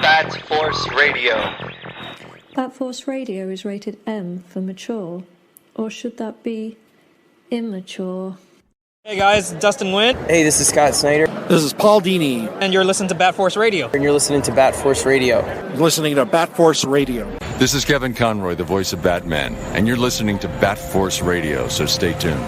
Bat Force Radio. Bat Force Radio is rated M for mature, or should that be immature? Hey guys, Dustin Wynn. Hey, this is Scott Snyder. This is Paul Dini. And you're listening to Bat Force Radio. And you're listening to Bat Force Radio. You're listening to Bat Force Radio. This is Kevin Conroy, the voice of Batman, and you're listening to Bat Force Radio, so stay tuned.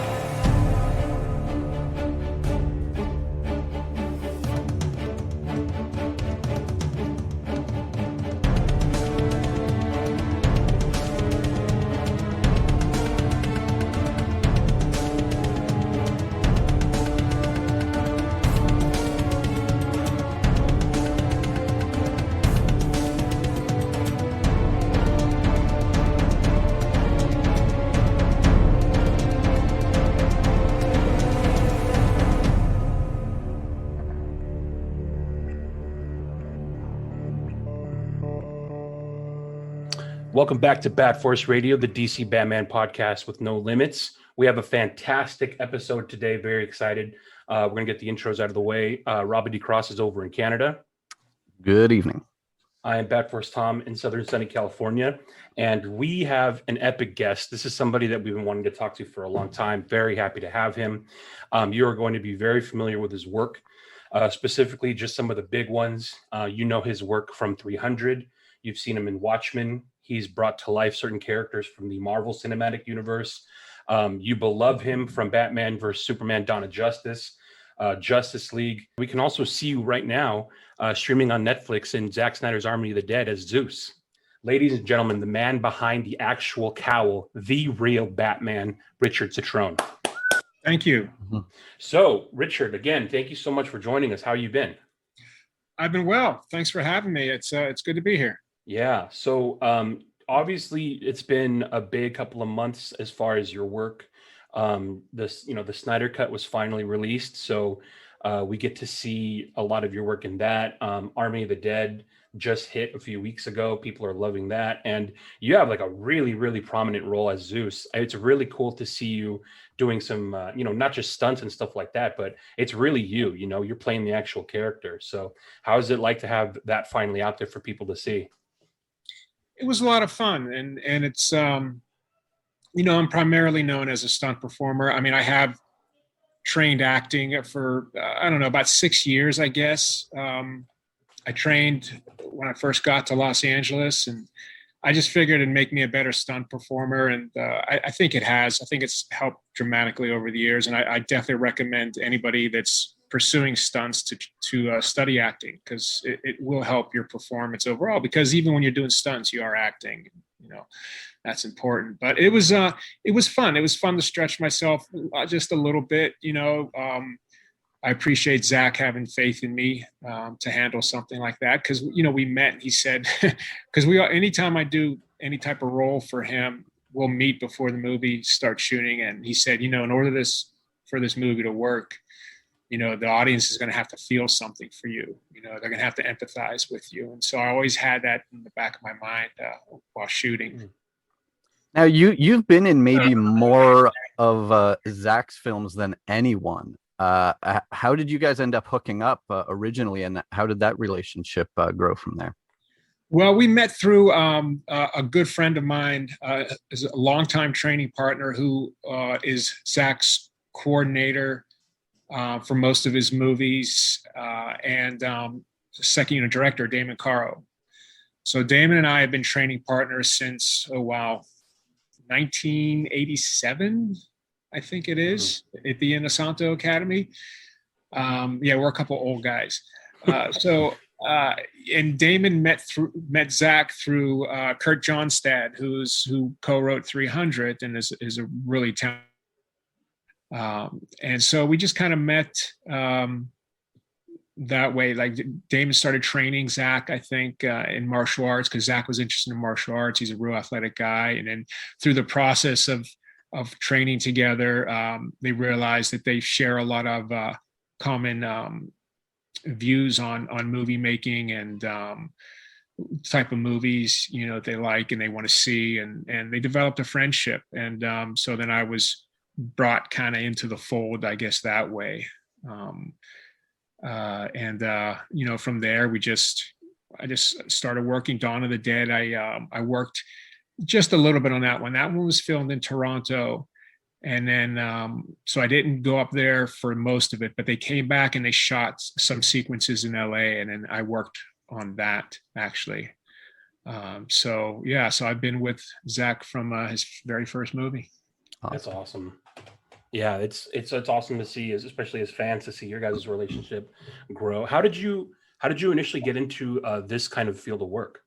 Welcome back to Bat Force Radio, the DC Batman podcast with no limits. We have a fantastic episode today. Very excited. We're going to get the intros out of the way. Robbie DeCross is over in Canada. Good evening. I am Bat Force Tom in Southern sunny California, and we have an epic guest. This is somebody that we've been wanting to talk to for a long time. Very happy to have him. You are going to be very familiar with his work, specifically just some of the big ones. You know his work from 300. You've seen him in Watchmen. He's brought to life certain characters from the Marvel Cinematic Universe. You love him from Batman vs. Superman, Dawn of Justice, Justice League. We can also see you right now streaming on Netflix in Zack Snyder's Army of the Dead as Zeus. Ladies and gentlemen, the man behind the actual cowl, the real Batman, Richard Cetrone. Thank you. So, Richard, again, thank you so much for joining us. How you been? I've been well. Thanks for having me. It's good to be here. Yeah. So obviously it's been a big couple of months as far as your work. The Snyder Cut was finally released. So we get to see a lot of your work in that. Army of the Dead just hit a few weeks ago. People are loving that. And you have like a really, really prominent role as Zeus. It's really cool to see you doing some, not just stunts and stuff like that, but it's really you're playing the actual character. So how is it like to have that finally out there for people to see? It was a lot of fun, and it's I'm primarily known as a stunt performer. I mean, I have trained acting for about 6 years, I guess. I trained when I first got to Los Angeles, and I just figured it'd make me a better stunt performer, and I think it has. I think it's helped dramatically over the years, and I definitely recommend anybody that's pursuing stunts to study acting, because it will help your performance overall, because even when you're doing stunts, you are acting, that's important. But it was fun. It was fun to stretch myself just a little bit. I appreciate Zack having faith in me to handle something like that, because we met and he said, because anytime I do any type of role for him, we'll meet before the movie starts shooting, and he said, in order for this movie to work, the audience is going to have to feel something for you. They're going to have to empathize with you. And so I always had that in the back of my mind while shooting. Now, you've been in maybe more of Zack's films than anyone. How did you guys end up hooking up originally, and how did that relationship grow from there? Well, we met through a good friend of mine, is a longtime training partner who is Zack's coordinator for most of his movies, and second unit director, Damon Caro. So Damon and I have been training partners since, 1987, I think it is, at the Inosanto Academy. We're a couple old guys. And Damon met Zack through Kurt Johnstad, who co-wrote 300 and is a really talented. And so we just kind of met that way. Like Damon started training Zack, I think, in martial arts, because Zack was interested in martial arts. He's a real athletic guy. And then through the process of training together, they realized that they share a lot of common views on movie making and type of movies they like and they want to see, and they developed a friendship. And so then I was brought kind of into the fold, I guess, that way. From there I just started working Dawn of the Dead. I worked just a little bit on that one. That one was filmed in Toronto. And then, so I didn't go up there for most of it, but they came back and they shot some sequences in LA, and then I worked on that actually. So I've been with Zack from his very first movie. That's awesome. Yeah, it's awesome to see, especially as fans, to see your guys' relationship grow. How did you initially get into this kind of field of work?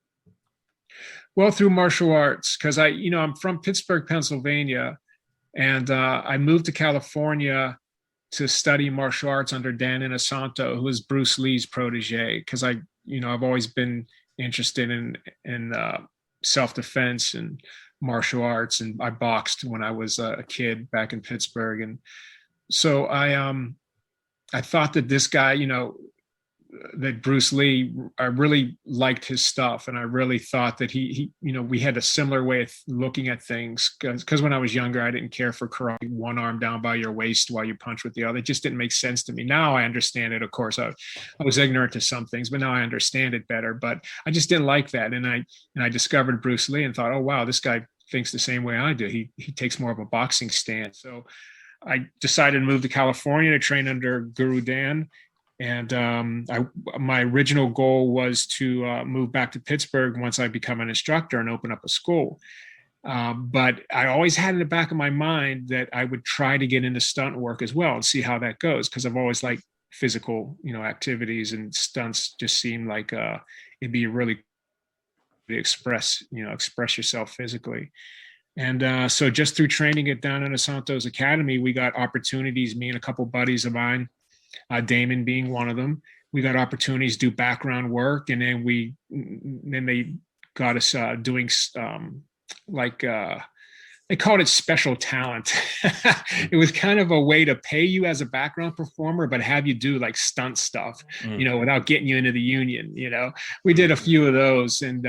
Well, through martial arts, because I'm from Pittsburgh, Pennsylvania, and I moved to California to study martial arts under Dan Inosanto, who was Bruce Lee's protege. Because I've always been interested in self-defense and martial arts, and I boxed when I was a kid back in Pittsburgh. And so I thought that this guy, that Bruce Lee, I really liked his stuff, and I really thought that he we had a similar way of looking at things. Because when I was younger, I didn't care for karate, one arm down by your waist while you punch with the other. It just didn't make sense to me. Now I understand it. Of course, I was ignorant to some things, but now I understand it better. But I just didn't like that, and I discovered Bruce Lee and thought, oh wow, this guy thinks the same way I do. He takes more of a boxing stance. So I decided to move to California to train under Guru Dan. And my original goal was to move back to Pittsburgh once I become an instructor and open up a school. But I always had in the back of my mind that I would try to get into stunt work as well and see how that goes, because I've always liked physical, activities, and stunts just seemed like it'd be really to express yourself physically. And so just through training at Dan Inosanto's Academy, we got opportunities, me and a couple buddies of mine, Damon being one of them. We got opportunities to do background work, and then they got us doing they called it special talent. It was kind of a way to pay you as a background performer, but have you do like stunt stuff, without getting you into the union. We did a few of those, and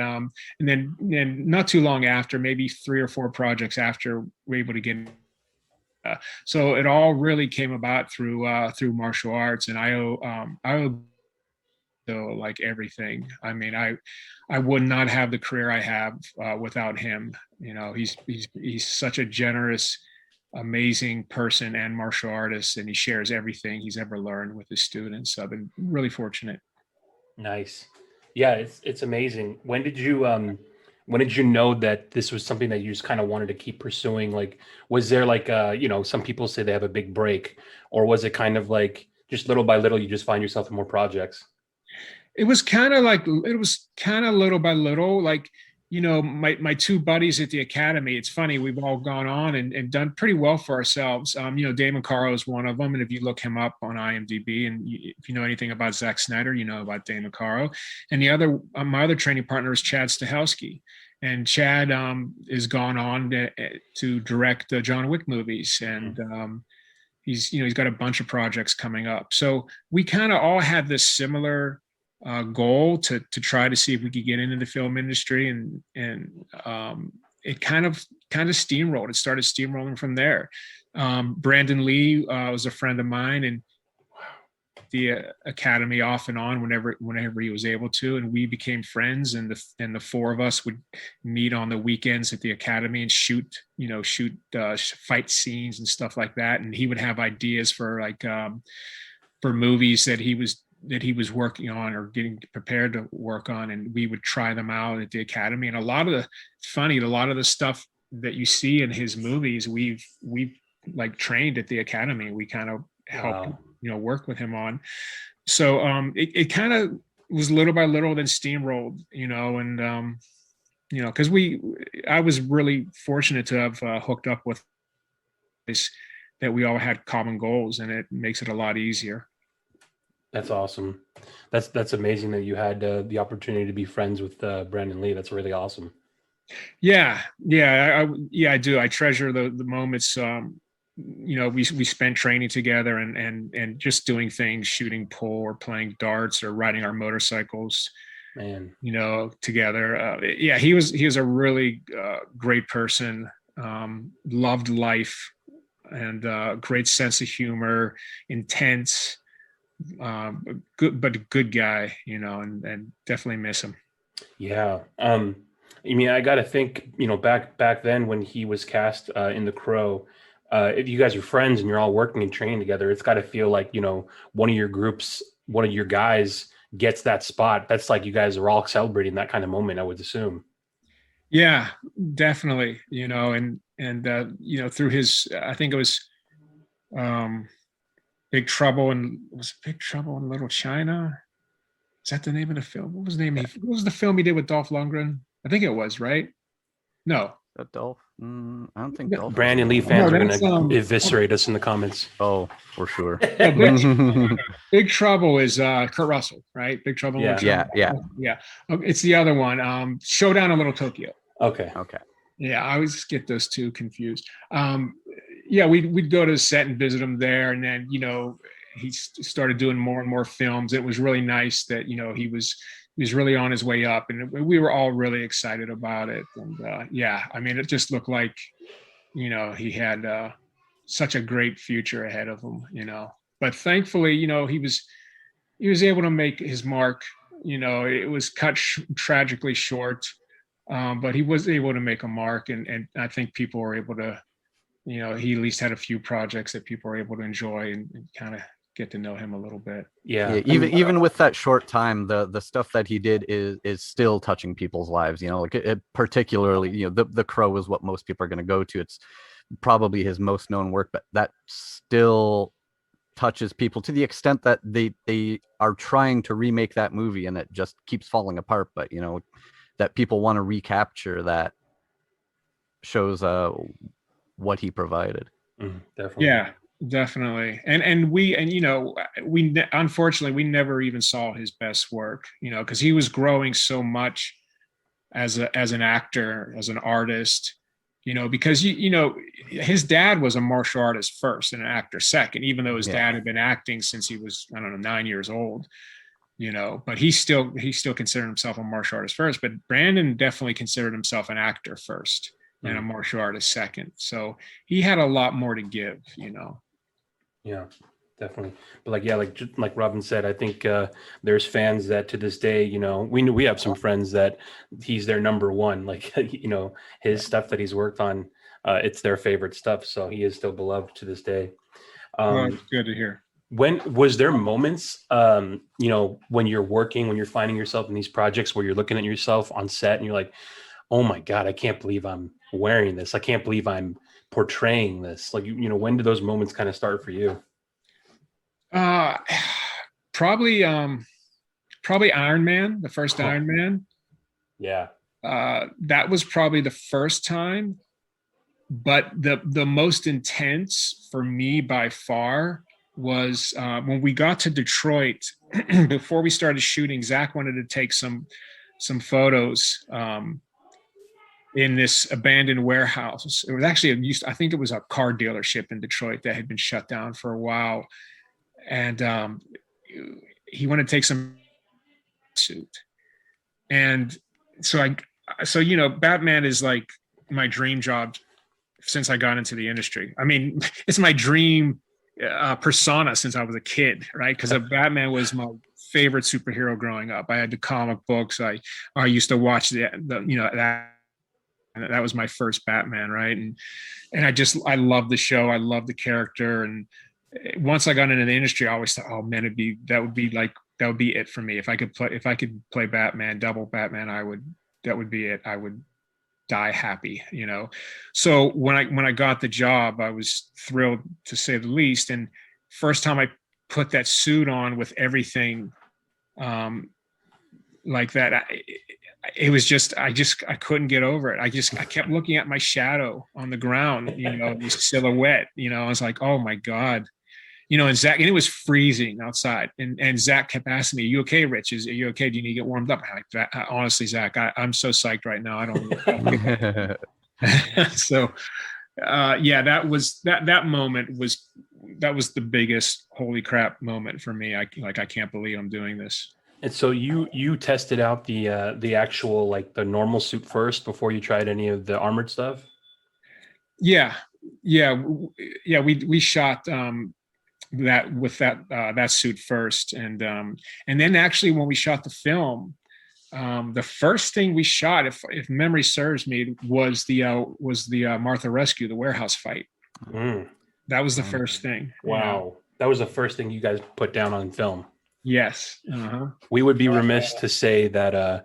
then not too long after, maybe 3 or 4 projects after, we were able to get. So it all really came about through martial arts, and I owe like everything. I mean, I would not have the career I have without him. He's such a generous, amazing person and martial artist, and he shares everything he's ever learned with his students. So I've been really fortunate. Nice. Yeah, it's amazing. When did you know that this was something that you just kind of wanted to keep pursuing? Like, was there like some people say they have a big break, or was it kind of like just little by little you just find yourself in more projects? It was kind of little by little. Like, my 2 buddies at the Academy, it's funny, we've all gone on and done pretty well for ourselves. Damon Caro is one of them. And if you look him up on IMDb, and if you know anything about Zack Snyder, you know about Damon Caro. And the other, my other training partner is Chad Stahelski. And Chad has gone on to direct the John Wick movies. And he's got a bunch of projects coming up. So we kind of all had this similar goal to try to see if we could get into the film industry, and it kind of steamrolled. It started steamrolling from there. Brandon Lee was a friend of mine, and the Academy off and on whenever he was able to, and we became friends. And the 4 of us would meet on the weekends at the Academy and shoot fight scenes and stuff like that. And he would have ideas for for movies that he was working on or getting prepared to work on, and we would try them out at the Academy. And a lot of the stuff that you see in his movies, we've like trained at the Academy. We kind of helped work with him on. So it kind of was little by little, then steamrolled, and because I was really fortunate to have hooked up with this, that we all had common goals, and it makes it a lot easier. That's awesome. That's amazing that you had the opportunity to be friends with Brandon Lee. That's really awesome. Yeah, I do. I treasure the moments. We spent training together and just doing things, shooting pool or playing darts or riding our motorcycles. Man, together. He was a really great person. Loved life, and great sense of humor, intense. good guy, and definitely miss him. Yeah. I mean, I got to think, back then when he was cast in The Crow, if you guys are friends and you're all working and training together, it's got to feel like, one of your groups, one of your guys gets that spot. That's like you guys are all celebrating that kind of moment, I would assume. Yeah, definitely. Through his, I think it was Big Trouble in Little China. Is that the name of the film? What was the name? What was the film he did with Dolph Lundgren? I think it was, right? No. Dolph? I don't think Dolph. Brandon Lee fans are going to eviscerate us in the comments. Oh, for sure. Big Trouble is Kurt Russell, right? Big Trouble. Yeah. It's the other one. Showdown in Little Tokyo. Okay. Yeah, I always get those two confused. We'd go to the set and visit him there, and then he started doing more and more films. It was really nice that he was really on his way up, and we were all really excited about it. And I mean, it just looked like he had such a great future ahead of him. But thankfully, he was able to make his mark. It was cut tragically short, but he was able to make a mark, and I think people were able to. He at least had a few projects that people were able to enjoy and kind of get to know him a little bit. Yeah. Even with that short time, the stuff that he did is still touching people's lives. Particularly, the Crow is what most people are going to go to. It's probably his most known work, but that still touches people to the extent that they are trying to remake that movie and it just keeps falling apart. But that people want to recapture that shows what he provided. Definitely. Yeah, definitely. And we unfortunately we never even saw his best work, because he was growing so much as an actor, as an artist, because his dad was a martial artist first and an actor second, even though his dad had been acting since he was, 9 years old, but he still considered himself a martial artist first. But Brandon definitely considered himself an actor first and a martial artist second. So he had a lot more to give, Yeah, definitely. But like Robin said, I think there's fans that to this day, we have some friends that he's their number one, his stuff that he's worked on, it's their favorite stuff. So he is still beloved to this day. It's good to hear. When was there moments, when you're working, when you're finding yourself in these projects where you're looking at yourself on set and you're like, oh my God, I can't believe I'm wearing this. I can't believe I'm portraying this. When did those moments kind of start for you? Probably Iron Man, the first Iron Man. Yeah. That was probably the first time, but the most intense for me by far was when we got to Detroit. Before we started shooting, Zack wanted to take some photos in this abandoned warehouse. It was actually I think it was a car dealership in Detroit that had been shut down for a while. And he wanted to take some suit. And so Batman is like my dream job since I got into the industry. I mean, it's my dream persona since I was a kid, right? Because Batman was my favorite superhero growing up. I had the comic books. I used to watch that was my first Batman, right? And I loved the show. I loved the character. And once I got into the industry, I always thought, oh man, that would be it for me. If I could play Batman, double Batman, that would be it. I would die happy, So when I got the job, I was thrilled to say the least. And first time I put that suit on with everything like that, it was just I couldn't get over it. I kept looking at my shadow on the ground, this silhouette, I was like, oh my God, and Zack, and it was freezing outside, and Zack kept asking me, are you okay, Rich? Are you okay? Do you need to get warmed up? I'm like, honestly, Zack, I'm so psyched right now. I don't So that moment was the biggest holy crap moment for me. I can't believe I'm doing this. And so you tested out the actual, the normal suit first before you tried any of the armored stuff? Yeah. We shot that suit first, and then actually when we shot the film, the first thing we shot, if memory serves me, was the Martha Rescue, the warehouse fight. That was the first thing. Wow. That was the first thing you guys put down on film. Yes. We would be remiss to say that,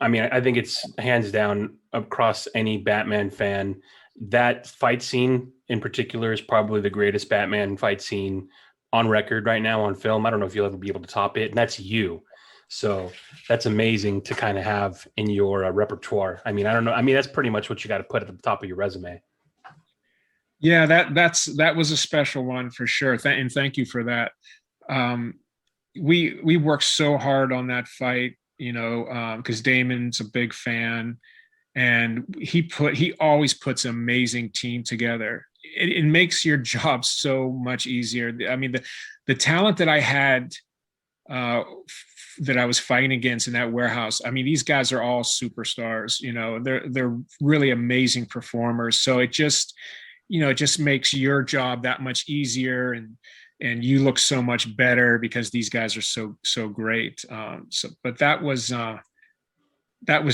I mean, I think it's hands down across any Batman fan. That fight scene in particular is probably the greatest Batman fight scene on record right now on film. I don't know if you'll ever be able to top it. And that's you. So that's amazing to kind of have in your repertoire. I mean, I don't know. I mean, that's pretty much what you got to put at the top of your resume. Yeah, that was a special one for sure. And thank you for that. We worked so hard on that fight, because Damon's a big fan, and he always puts an amazing team together. It makes your job so much easier. I mean, the talent that I had, that I was fighting against in that warehouse. I mean, these guys are all superstars. They're really amazing performers. So it just makes your job that much easier, and you look so much better because these guys are so great. But that was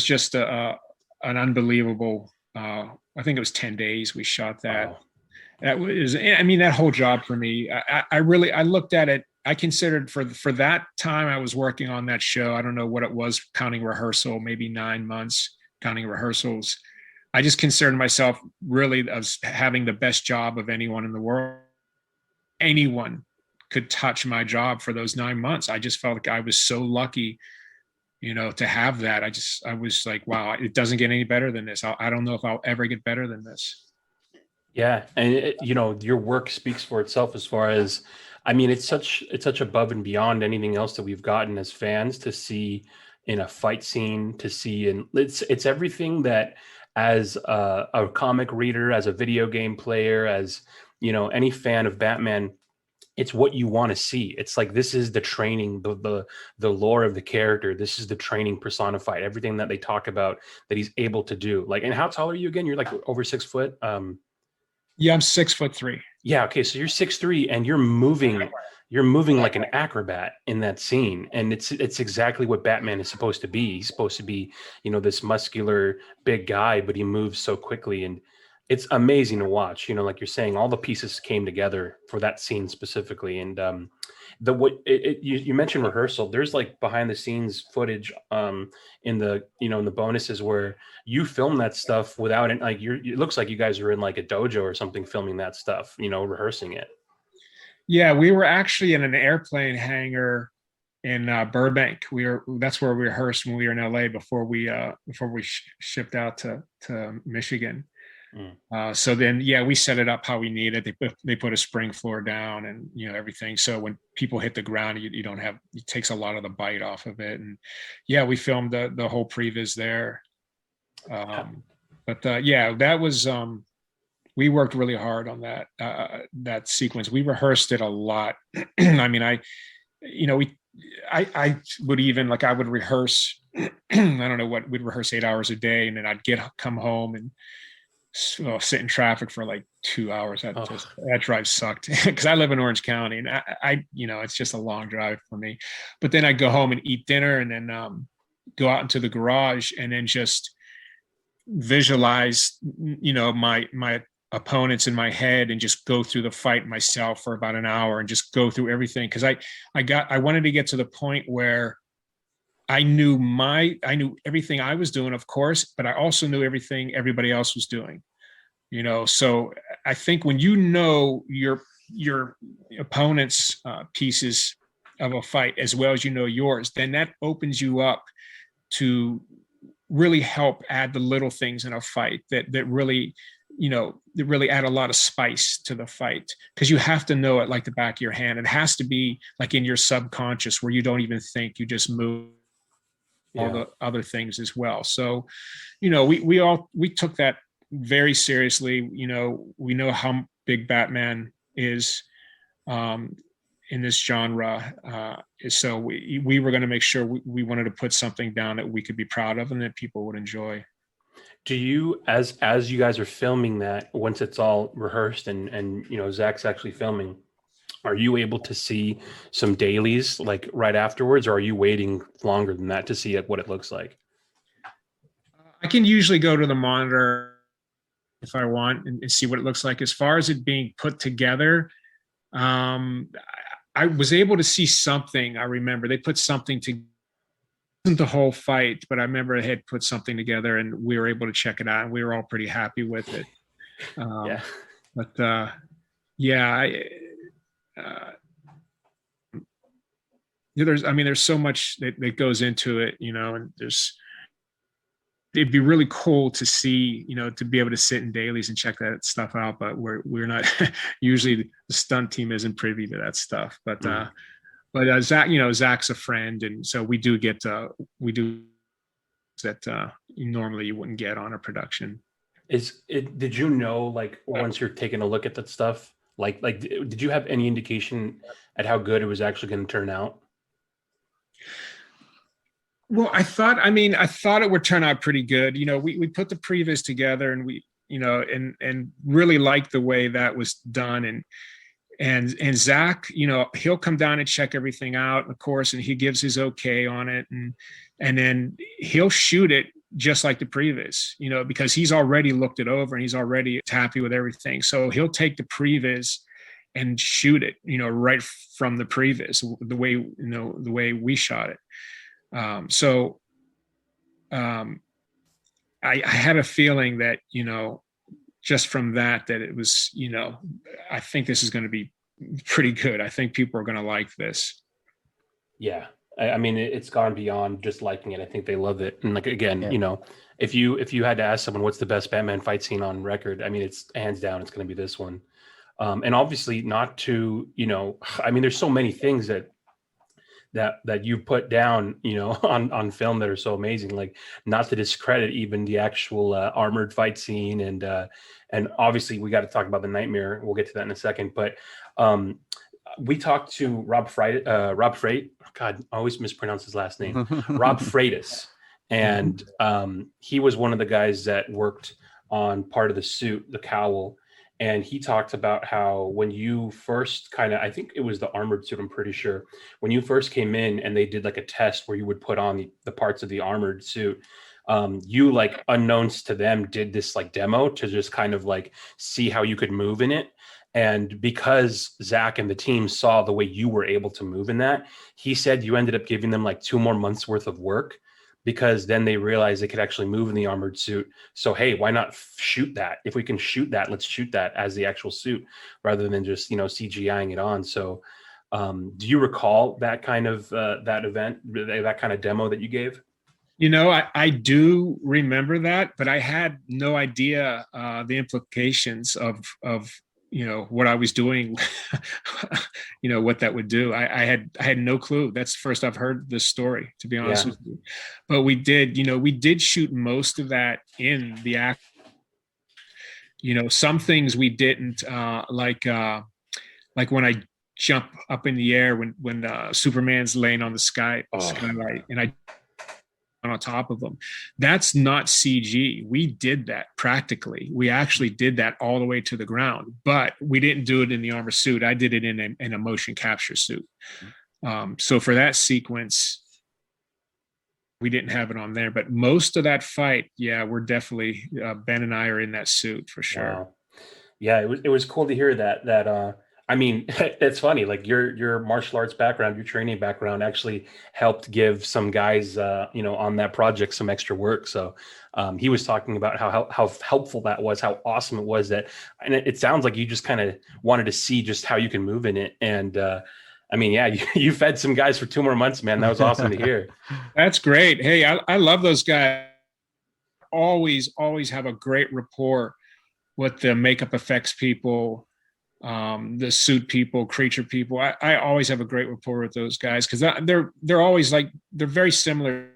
just an unbelievable. I think it was 10 days we shot that. Wow. That was, I mean, that whole job for me. I looked at it. I considered for that time I was working on that show. I don't know what it was, counting rehearsal, maybe 9 months counting rehearsals. I just considered myself really as having the best job of anyone in the world. Anyone could touch my job for those 9 months. I just felt like I was so lucky, to have that. I was like, wow, it doesn't get any better than this. I don't know if I'll ever get better than this. Yeah. And your work speaks for itself as far as, I mean, it's such above and beyond anything else that we've gotten as fans to see in a fight scene, to see, and it's everything that as a comic reader, as a video game player, as, any fan of Batman, it's what you want to see. It's like, this is the training, the lore of the character. This is the training personified, everything that they talk about that he's able to do. Like, and how tall are you again? You're like over 6 foot. Yeah, I'm 6'3". Yeah. Okay. So you're 6'3", and you're moving like an acrobat in that scene. And it's exactly what Batman is supposed to be. He's supposed to be, this muscular big guy, but he moves so quickly, and it's amazing to watch. Like you're saying, all the pieces came together for that scene specifically. And you mentioned rehearsal. There's like behind the scenes footage in the bonuses where you film that stuff without it. Like it looks like you guys are in like a dojo or something filming that stuff, rehearsing it. Yeah, we were actually in an airplane hangar in Burbank. That's where we rehearsed when we were in LA before we shipped out to Michigan. So then, we set it up how we need it. They put a spring floor down and everything. So when people hit the ground, you don't have, it takes a lot of the bite off of it. And we filmed the whole previs there. That was we worked really hard on that sequence. We rehearsed it a lot. I mean, I would even, like, I would rehearse, I don't know what, we'd rehearse 8 hours a day, and then I'd come home and sit in traffic for like 2 hours. That drive sucked because I live in Orange County, and I it's just a long drive for me. But then I'd go home and eat dinner, and then go out into the garage, and then just visualize, my opponents in my head, and just go through the fight myself for about an hour, and just go through everything. Because I wanted to get to the point where I knew everything I was doing, of course, but I also knew everything everybody else was doing, So I think when your opponent's pieces of a fight as well as yours, then that opens you up to really help add the little things in a fight that really, that really add a lot of spice to the fight, because you have to know it like the back of your hand. It has to be like in your subconscious where you don't even think, you just move. All the other things as well. So, we took that very seriously. We know how big Batman is in this genre. So we were going to make sure we wanted to put something down that we could be proud of and that people would enjoy. Do you, as you guys are filming that, once it's all rehearsed and Zach's actually filming, are you able to see some dailies like right afterwards, or are you waiting longer than that to see what it looks like? I can usually go to the monitor if I want and see what it looks like. As far as it being put together, I was able to see something. I remember they put something to, wasn't the whole fight, but I remember they had put something together and we were able to check it out and we were all pretty happy with it. Yeah. But yeah, there's so much that goes into it, and it'd be really cool to see, to be able to sit in dailies and check that stuff out. But we're not usually the stunt team isn't privy to that stuff. But Zack, Zack's a friend, and so we do that normally you wouldn't get on a production. Did you know, like, once you're taking a look at that stuff, like did you have any indication at how good it was actually going to turn out? Well, I thought it would turn out pretty good. We put the previs together and we, and really liked the way that was done. And Zack, he'll come down and check everything out, of course, and he gives his okay on it. And then he'll shoot it just like the previs, because he's already looked it over and he's already happy with everything. So he'll take the previs and shoot it, right from the previs, the way we shot it. I had a feeling that, just from that it was, I think this is going to be pretty good. I think people are going to like this. Yeah. I mean, it's gone beyond just liking it. I think they love it. And like, again, if you had to ask someone what's the best Batman fight scene on record, I mean, it's hands down, it's going to be this one. And obviously not to, I mean, there's so many things that you put down, on film that are so amazing, like not to discredit even the actual armored fight scene. And obviously we got to talk about the nightmare. We'll get to that in a second, but we talked to Rob Freitas. God, I always mispronounce his last name. Rob Freitas. And he was one of the guys that worked on part of the suit, the cowl. And he talked about how when you first I think it was the armored suit, I'm pretty sure, when you first came in and they did like a test where you would put on the parts of the armored suit, you, like, unknowns to them, did this like demo to just kind of like see how you could move in it. And because Zack and the team saw the way you were able to move in that, he said you ended up giving them like 2 more months worth of work, because then they realized they could actually move in the armored suit. So, hey, why not shoot that? If we can shoot that, let's shoot that as the actual suit rather than just, CGIing it on. So do you recall that kind of that event, that kind of demo that you gave? I do remember that, but I had no idea the implications of what I was doing, what that would do. I had no clue. That's the first I've heard this story, to be honest with you. But we did shoot most of that in the act. Some things we didn't, like when I jump up in the air when Superman's laying on the skylight and I on top of them. That's not CG. We did that practically. We actually did that all the way to the ground, but we didn't do it in the armor suit. I did it in a motion capture suit. So for that sequence, we didn't have it on there, but most of that fight, we're definitely, Ben and I are in that suit for sure. Wow. Yeah, it was cool to hear that. I mean, it's funny, like your martial arts background, your training background actually helped give some guys, on that project some extra work. So he was talking about how helpful that was, how awesome it was and it sounds like you just kind of wanted to see just how you can move in it. And I mean, you fed some guys for 2 more months, man. That was awesome to hear. That's great. Hey, I love those guys. Always have a great rapport with the makeup effects people, the suit people, creature people. I always have a great rapport with those guys because they're always like, they're very similar.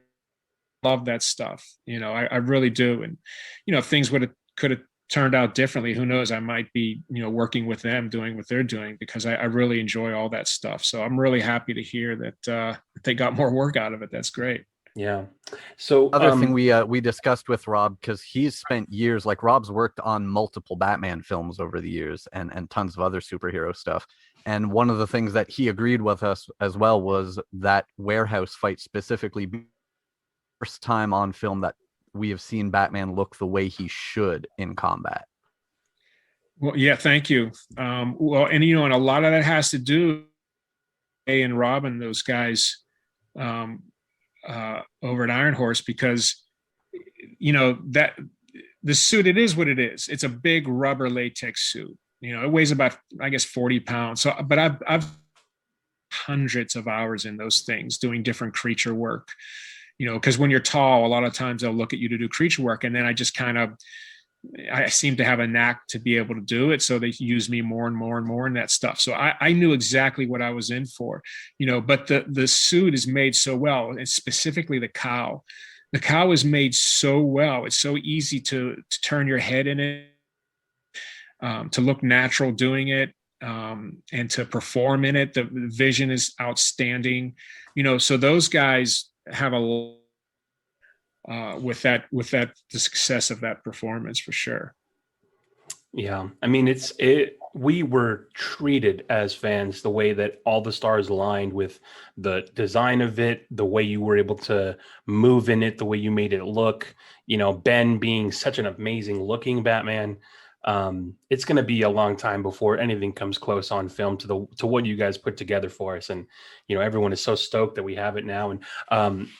Love that stuff. I really do. And, if things could have turned out differently, who knows, I might be, working with them, doing what they're doing, because I really enjoy all that stuff. So I'm really happy to hear that they got more work out of it. That's great. Yeah. So Other thing we discussed with Rob, because he's spent years, like Rob's worked on multiple Batman films over the years and tons of other superhero stuff. And one of the things that he agreed with us as well was that warehouse fight specifically, first time on film that we have seen Batman look the way he should in combat. Well, yeah, thank you. Well, and and a lot of that has to do and Rob and those guys over at Iron Horse, because that the suit, it is what it is. It's a big rubber latex suit. It weighs about, I guess, 40 pounds. So, but I've hundreds of hours in those things doing different creature work. Because when you're tall, a lot of times they'll look at you to do creature work, and then I seem to have a knack to be able to do it. So they use me more and more and more in that stuff. So I knew exactly what I was in for, but the suit is made so well, and specifically the cowl. The cowl is made so well. It's so easy to turn your head in it, to look natural doing it, and to perform in it. The vision is outstanding, so those guys have a with that the success of that performance for sure. Yeah, I mean, we were treated as fans the way that all the stars aligned with the design of it, the way you were able to move in it, the way you made it look. Ben being such an amazing looking Batman. It's going to be a long time before anything comes close on film to what you guys put together for us, and everyone is so stoked that we have it now. And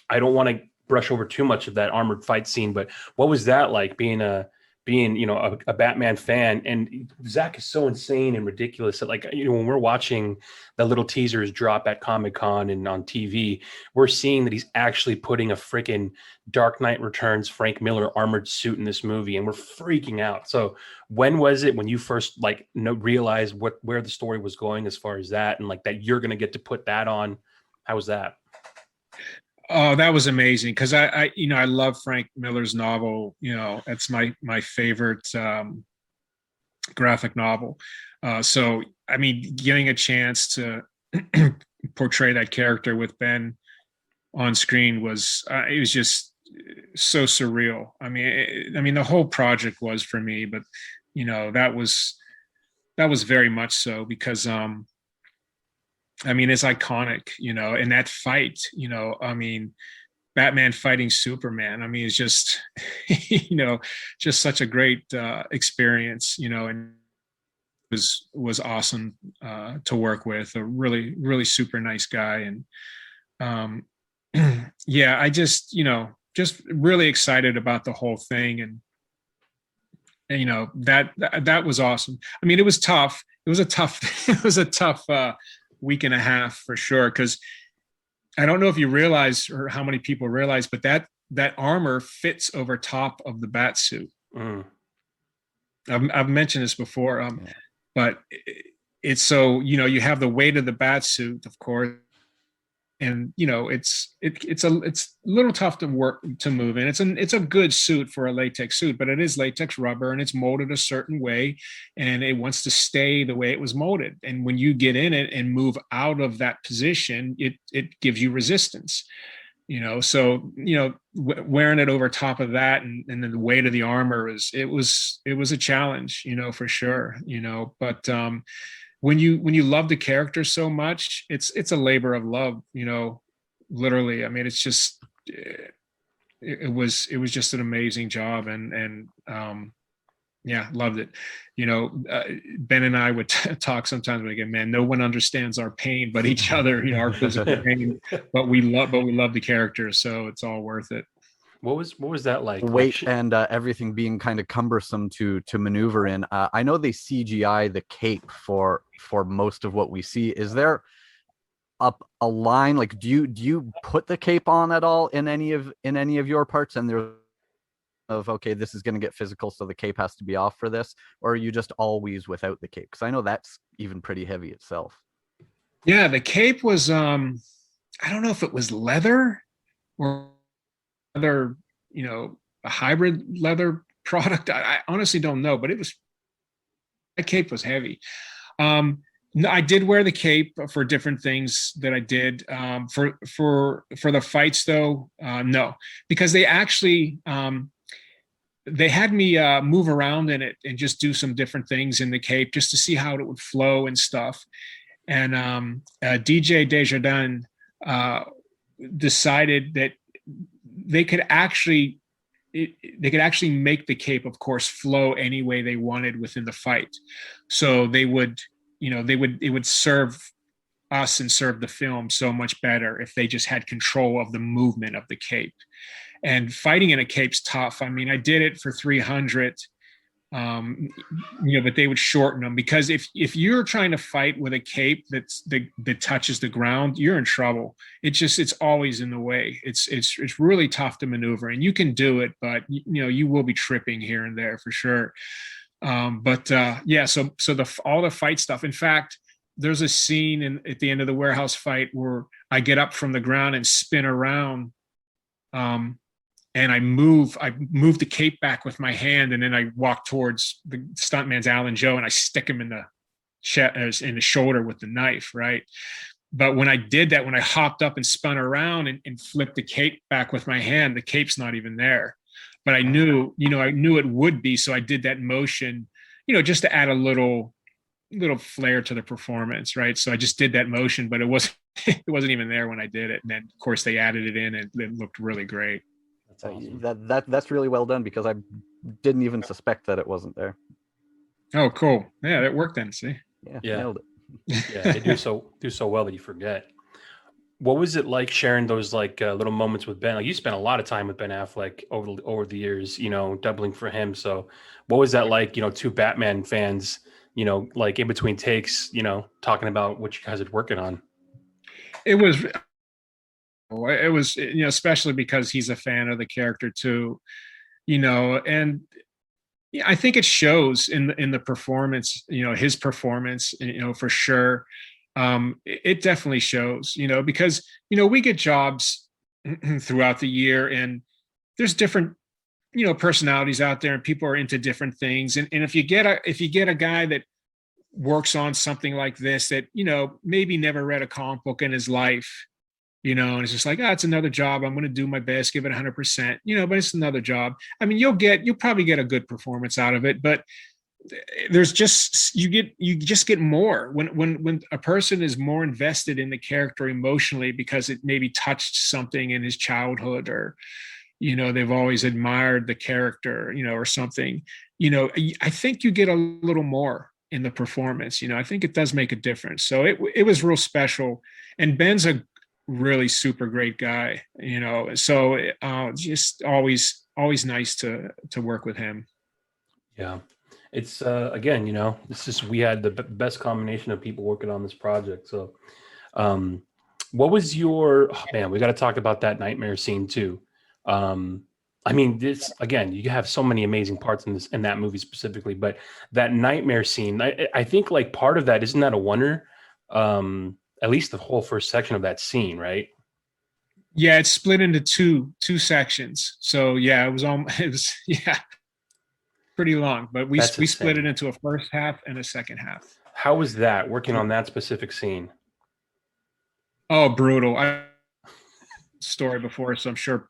I don't want to brush over too much of that armored fight scene, but what was that like being a Batman fan? And Zack is so insane and ridiculous that, like, when we're watching the little teasers drop at Comic-Con and on TV, we're seeing that he's actually putting a freaking Dark Knight Returns Frank Miller armored suit in this movie, and we're freaking out. So when was it when you first realized where the story was going as far as that, and like that you're going to get to put that on? How was that? Oh, that was amazing, because I love Frank Miller's novel. That's my favorite graphic novel. So I mean, getting a chance to portray that character with Ben on screen was it was just so surreal. I mean, the whole project was for me, but that was very much so, because it's iconic, in that fight, Batman fighting Superman. It's just, just such a great experience, and it was awesome to work with. A really, really super nice guy. And yeah, I just really excited about the whole thing. And that was awesome. It was tough. It was a tough week and a half for sure, because I don't know if you realize, or how many people realize, but that armor fits over top of the bat suit. I've mentioned this before, but it's so you have the weight of the bat suit, of course, and it's a little tough to move in. It's a good suit for a latex suit, but it is latex rubber, and it's molded a certain way, and it wants to stay the way it was molded. And when you get in it and move out of that position, it gives you resistance. So wearing it over top of that, and then the weight of the armor was a challenge, for sure. But when you love the character so much, it's a labor of love, literally. It's just, it was just an amazing job, and yeah, loved it. Ben and I would talk sometimes, like, man, no one understands our pain but each other, our physical pain, but we love the character, so it's all worth it. What was that like? Weight and everything being kind of cumbersome to maneuver in. I know they CGI the cape for most of what we see. Is there a line, like, do you put the cape on at all in any of your parts, and there's okay, this is going to get physical, so the cape has to be off for this, or are you just always without the cape? Because I know that's even pretty heavy itself. Yeah, the cape was I don't know if it was leather or other, a hybrid leather product. I honestly don't know, but that cape was heavy. No, I did wear the cape for different things that I did. For the fights though, no, because they actually they had me move around in it and just do some different things in the cape just to see how it would flow and stuff. And DJ Desjardins decided that they could actually make the cape, of course, flow any way they wanted within the fight. So they would, it would serve us and serve the film so much better if they just had control of the movement of the cape. And fighting in a cape's tough. I mean, I did it for 300, but they would shorten them, because if you're trying to fight with a cape that touches the ground, you're in trouble. It's always in the way. It's really tough to maneuver, and you can do it, but you will be tripping here and there for sure. So all the fight stuff. In fact, there's a scene at the end of the warehouse fight where I get up from the ground and spin around, and I move the cape back with my hand, and then I walk towards the stuntman's Alan Joe, and I stick him in the shoulder with the knife, right? But when I did that, when I hopped up and spun around and flipped the cape back with my hand, the cape's not even there. But I knew it would be, so I did that motion, just to add a little flair to the performance, right? So I just did that motion, but it wasn't even there when I did it. And then of course they added it in, and it looked really great. That's awesome. That's really well done, because I didn't even suspect that it wasn't there. Oh, cool. Yeah, that worked then. See? Yeah. Nailed it. Yeah, they do so well that you forget. What was it like sharing those little moments with Ben? Like, you spent a lot of time with Ben Affleck over the years, doubling for him. So what was that like, two Batman fans, like in between takes, talking about what you guys are working on? It was, especially because he's a fan of the character too, and I think it shows in the performance, his performance, for sure. It definitely shows, because, we get jobs throughout the year, and there's different, personalities out there, and people are into different things. And if you get a guy that works on something like this, that, maybe never read a comic book in his life, and it's just like, it's another job. I'm going to do my best, give it 100%, but it's another job. I mean, you'll probably get a good performance out of it, but there's just, you just get more when a person is more invested in the character emotionally, because it maybe touched something in his childhood, or, they've always admired the character, or something, I think you get a little more in the performance. I think it does make a difference. So it was real special. And Ben's a really super great guy, so just always nice to work with him. Yeah, it's again, it's just, we had the best combination of people working on this project. So what was your, we got to talk about that nightmare scene too. I mean, this, again, you have so many amazing parts in that movie specifically, but that nightmare scene, I think like part of that, isn't that a wonder? At least the whole first section of that scene, right? Yeah, it's split into two sections. So yeah, it was pretty long, but we split it into a first half and a second half. How was that working on that specific scene? Oh, brutal. Story before, so I'm sure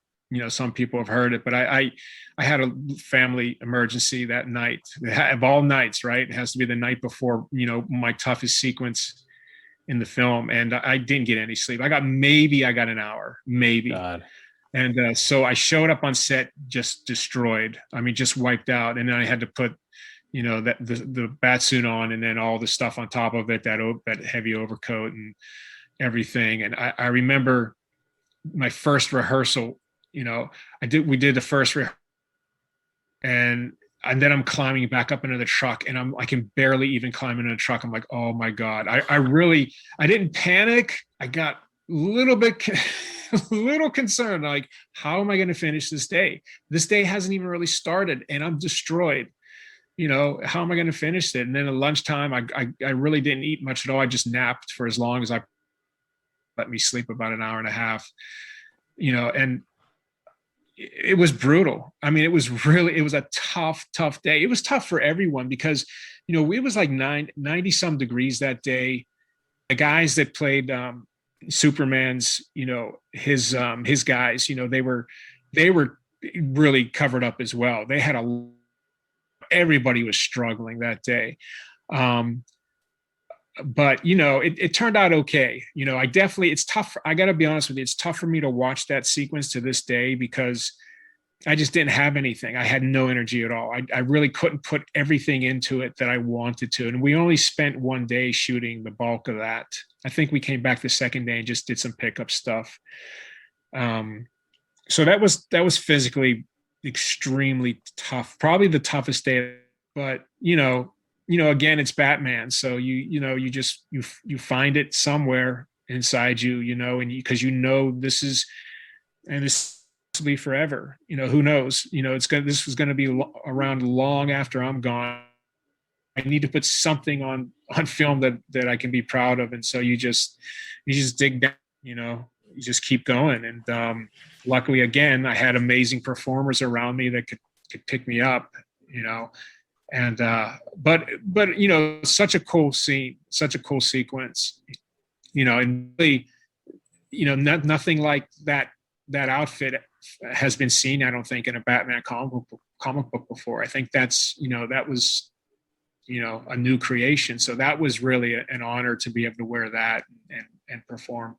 some people have heard it, but I had a family emergency that night. Of all nights, right? It has to be the night before my toughest sequence in the film, and I didn't get any sleep. I got an hour, maybe. God. And so I showed up on set just destroyed. I mean, just wiped out. And then I had to put, the bat suit on, and then all the stuff on top of it, that heavy overcoat and everything. And I remember my first rehearsal. We did the first rehearsal, and then I'm climbing back up into the truck, and I can barely even climb into the truck. I'm like, oh my God. I didn't panic. I got a little concerned. Like, how am I going to finish this day? This day hasn't even really started, and I'm destroyed. How am I going to finish it? And then at lunchtime, I really didn't eat much at all. I just napped for as long as I let me sleep, about an hour and a half, and it was brutal. I mean, it was a tough day. It was tough for everyone because, it was like 90 some degrees that day. The guys that played Superman's, his guys, they were really covered up as well. They had everybody was struggling that day. But it turned out okay. It's tough. I got to be honest with you. It's tough for me to watch that sequence to this day because I just didn't have anything. I had no energy at all. I really couldn't put everything into it that I wanted to. And we only spent one day shooting the bulk of that. I think we came back the second day and just did some pickup stuff. So that was physically extremely tough. Probably the toughest day. But again, it's Batman. So you find it somewhere inside you, and because this is will be forever. Who knows? This was going to be around long after I'm gone. I need to put something on film that I can be proud of, and so you just dig down. You just keep going, and luckily, again, I had amazing performers around me that could pick me up. And but such a cool scene, such a cool sequence. And really, nothing like that outfit has been seen, I don't think, in a Batman comic book before. I think that's, that was, a new creation. So that was really an honor to be able to wear that and perform.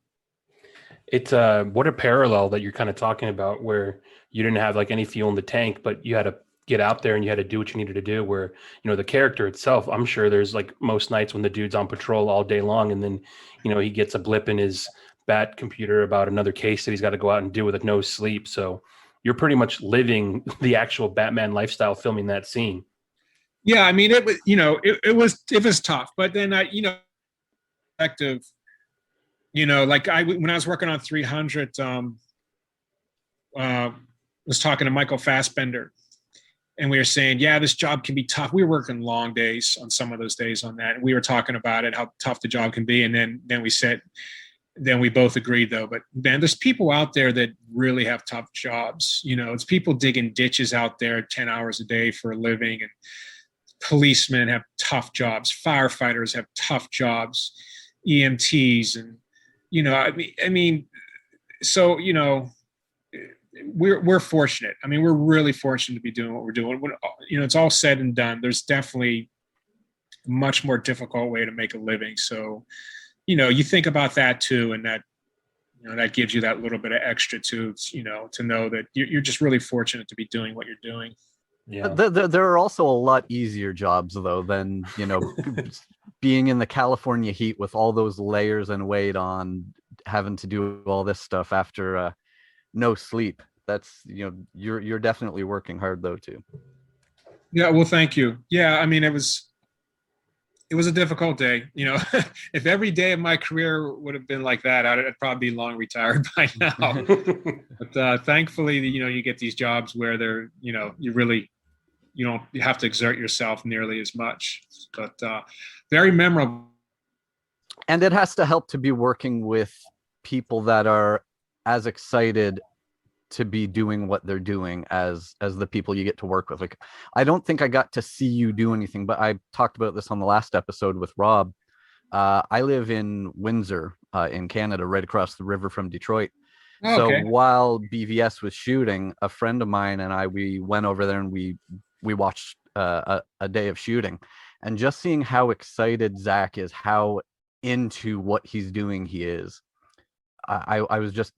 It's what a parallel that you're kind of talking about, where you didn't have like any fuel in the tank, but you had to get out there and you had to do what you needed to do, where, the character itself, I'm sure there's like most nights when the dude's on patrol all day long and then, he gets a blip in his bat computer about another case that he's got to go out and do with no sleep. So you're pretty much living the actual Batman lifestyle filming that scene. Yeah. I mean, it was, it was tough, but then effective, like when I was working on 300, was talking to Michael Fassbender, and we were saying, yeah, this job can be tough. We were working long days on some of those days on that. And we were talking about it, how tough the job can be. And then we both agreed though, but man, there's people out there that really have tough jobs. It's people digging ditches out there 10 hours a day for a living, and policemen have tough jobs. Firefighters have tough jobs, EMTs. And, so, we're fortunate. I mean, we're really fortunate to be doing what we're doing. When, it's all said and done, there's definitely a much more difficult way to make a living. So, you think about that too, and that, that gives you that little bit of extra too, to know that you're just really fortunate to be doing what you're doing. Yeah. There are also a lot easier jobs though than, being in the California heat with all those layers and weight on, having to do all this stuff after no sleep. That's, you're definitely working hard though too. Yeah, well, thank you. Yeah, I mean, it was a difficult day. If every day of my career would have been like that, I'd probably be long retired by now. But thankfully, you get these jobs where they're, you have to exert yourself nearly as much. But very memorable. And it has to help to be working with people that are as excited to be doing what they're doing as the people you get to work with. Like, I don't think I got to see you do anything, but I talked about this on the last episode with Rob. I live in Windsor, in Canada, right across the river from Detroit. So while BVS was shooting, a friend of mine and we went over there and we watched a day of shooting, and just seeing how excited Zack is, how into what he's doing he is. I was just,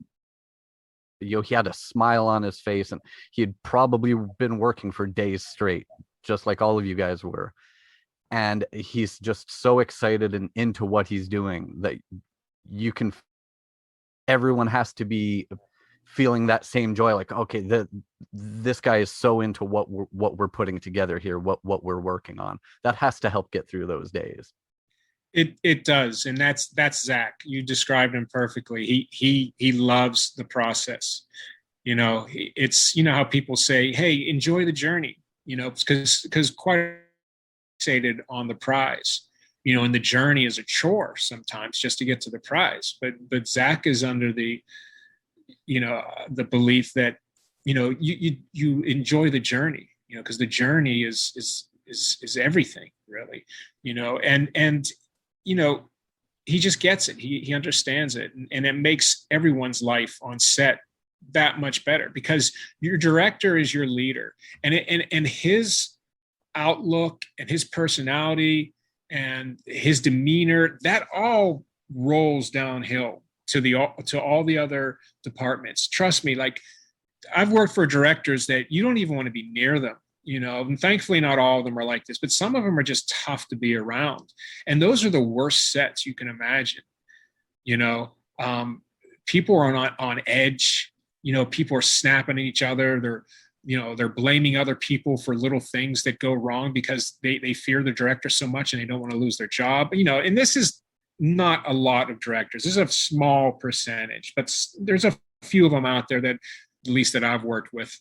he had a smile on his face, and he had probably been working for days straight, just like all of you guys were. And he's just so excited and into what he's doing that everyone has to be feeling that same joy. Like, okay, this guy is so into what we're putting together here, what we're working on. That has to help get through those days. It does, and that's Zack. You described him perfectly. He loves the process. It's how people say, "Hey, enjoy the journey." Because quite fixated on the prize. And the journey is a chore sometimes just to get to the prize. But Zack is under the belief that you enjoy the journey, because the journey is everything, really, and he just gets it. He understands it, and it makes everyone's life on set that much better, because your director is your leader, and his outlook and his personality and his demeanor, that all rolls downhill to all the other departments. Trust me, like, I've worked for directors that you don't even want to be near them, and thankfully not all of them are like this, but some of them are just tough to be around. And those are the worst sets you can imagine. People are on edge, people are snapping at each other. They're blaming other people for little things that go wrong because they fear the director so much and they don't want to lose their job. And this is not a lot of directors. This is a small percentage, but there's a few of them out there that, at least that I've worked with,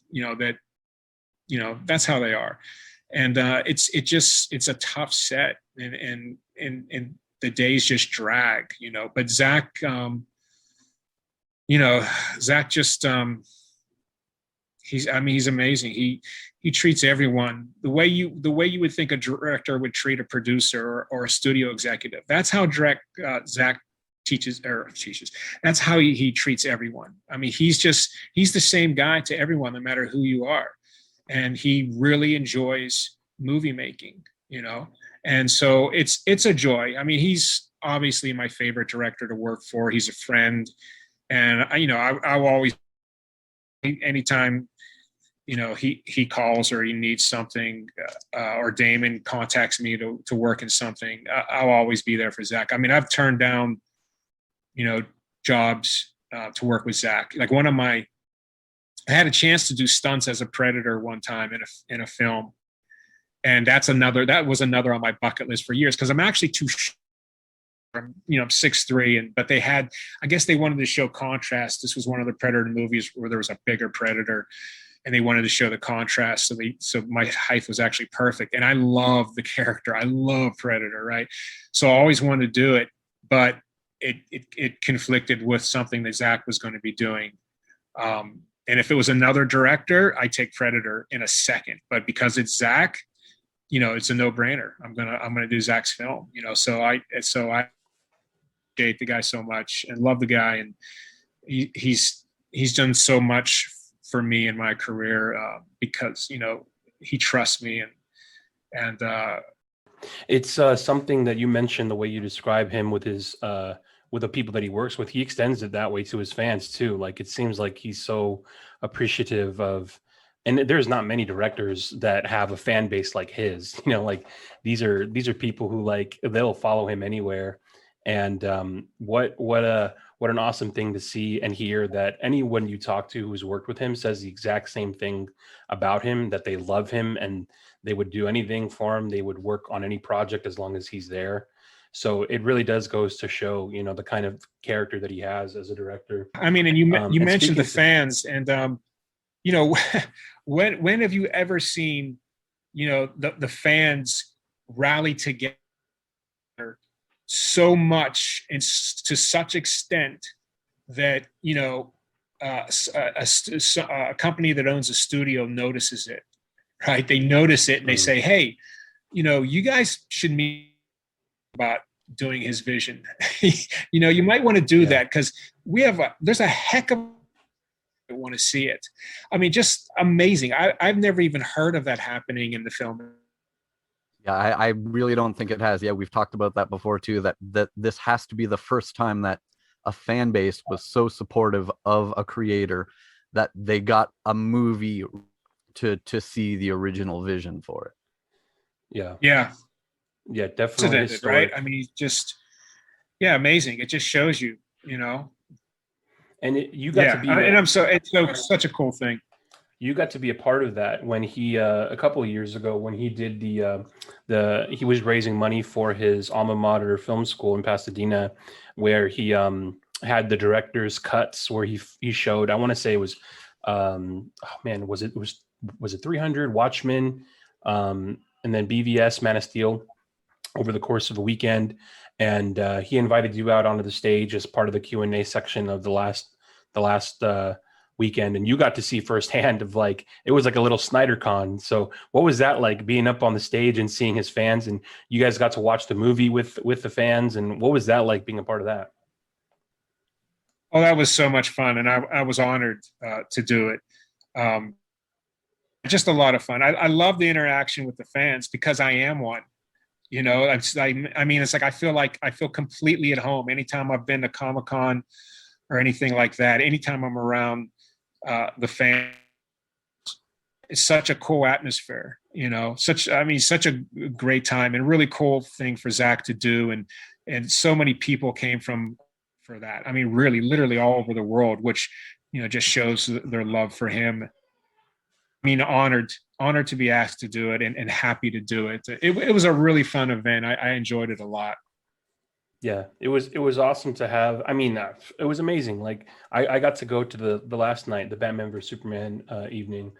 that's how they are. And it's a tough set, and the days just drag, but Zack, Zack just, he's amazing. He treats everyone the way you would think a director would treat a producer or a studio executive. That's how Zack teaches. That's how he treats everyone. He's the same guy to everyone, no matter who you are. And he really enjoys movie making, and so it's a joy. He's obviously my favorite director to work for. He's a friend. And I'll always, anytime, he calls or he needs something, or Damon contacts me to work in something, I'll always be there for Zack. I've turned down, jobs to work with Zack. Like I had a chance to do stunts as a Predator one time in a film, and that was another on my bucket list for years, because I'm actually too short. I'm 6'3", but I guess they wanted to show contrast. This was one of the Predator movies where there was a bigger Predator, and they wanted to show the contrast. So my height was actually perfect. And I love the character. I love Predator, right? So I always wanted to do it, but it conflicted with something that Zack was going to be doing. And if it was another director, I'd take Predator in a second. But because it's Zack, it's a no-brainer. I'm gonna do Zack's film. So I appreciate the guy so much and love the guy, and he's done so much for me in my career, because he trusts me, and it's something that you mentioned, the way you describe him with his with the people that he works with. He extends it that way to his fans too. Like, it seems like he's so appreciative of, and there's not many directors that have a fan base like his. Like, these are people who, like, they'll follow him anywhere. And what an awesome thing to see and hear, that anyone you talk to who's worked with him says the exact same thing about him, that they love him and they would do anything for him. They would work on any project as long as he's there. So it really does goes to show, the kind of character that he has as a director. And you mentioned the fans, and when have you ever seen, the fans rally together so much and to such extent that a company that owns a studio notices it, right? They notice it and they say, hey, you guys should meet about doing his vision. You might want to do that, because there's a heck of I want to see it. Just amazing. I've never even heard of that happening in the film. Yeah, I really don't think it has. Yeah, we've talked about that before too, that this has to be the first time that a fan base was so supportive of a creator that they got a movie to see the original vision for it. Yeah, definitely. Right? Amazing. It just shows you, And you got to be, and it's such a cool thing. You got to be a part of that when he a couple of years ago, when he did he was raising money for his alma mater film school in Pasadena, where he had the director's cuts where he showed, I want to say it was was it 300, Watchmen, and then BVS, Man of Steel, over the course of a weekend. And he invited you out onto the stage as part of the Q&A section of the last weekend, and you got to see firsthand of like, it was like a little Snyder con. So what was that like, being up on the stage and seeing his fans, and you guys got to watch the movie with the fans, and what was that like being a part of that? Oh, that was so much fun, and I was honored to do it. Just a lot of fun. I love the interaction with the fans because I am one. You know, I mean, it's like I feel completely at home anytime I've been to Comic-Con or anything like that. Anytime I'm around the fans, it's such a cool atmosphere. You know, such a great time, and a really cool thing for Zack to do, and so many people came for that. I mean, really, literally all over the world, which, you know, just shows their love for him. I mean, honored to be asked to do it, and happy to do it. It was a really fun event. I enjoyed it a lot. Yeah, it was awesome to have. I mean, it was amazing. Like I got to go to the last night, the Batman vs Superman evening,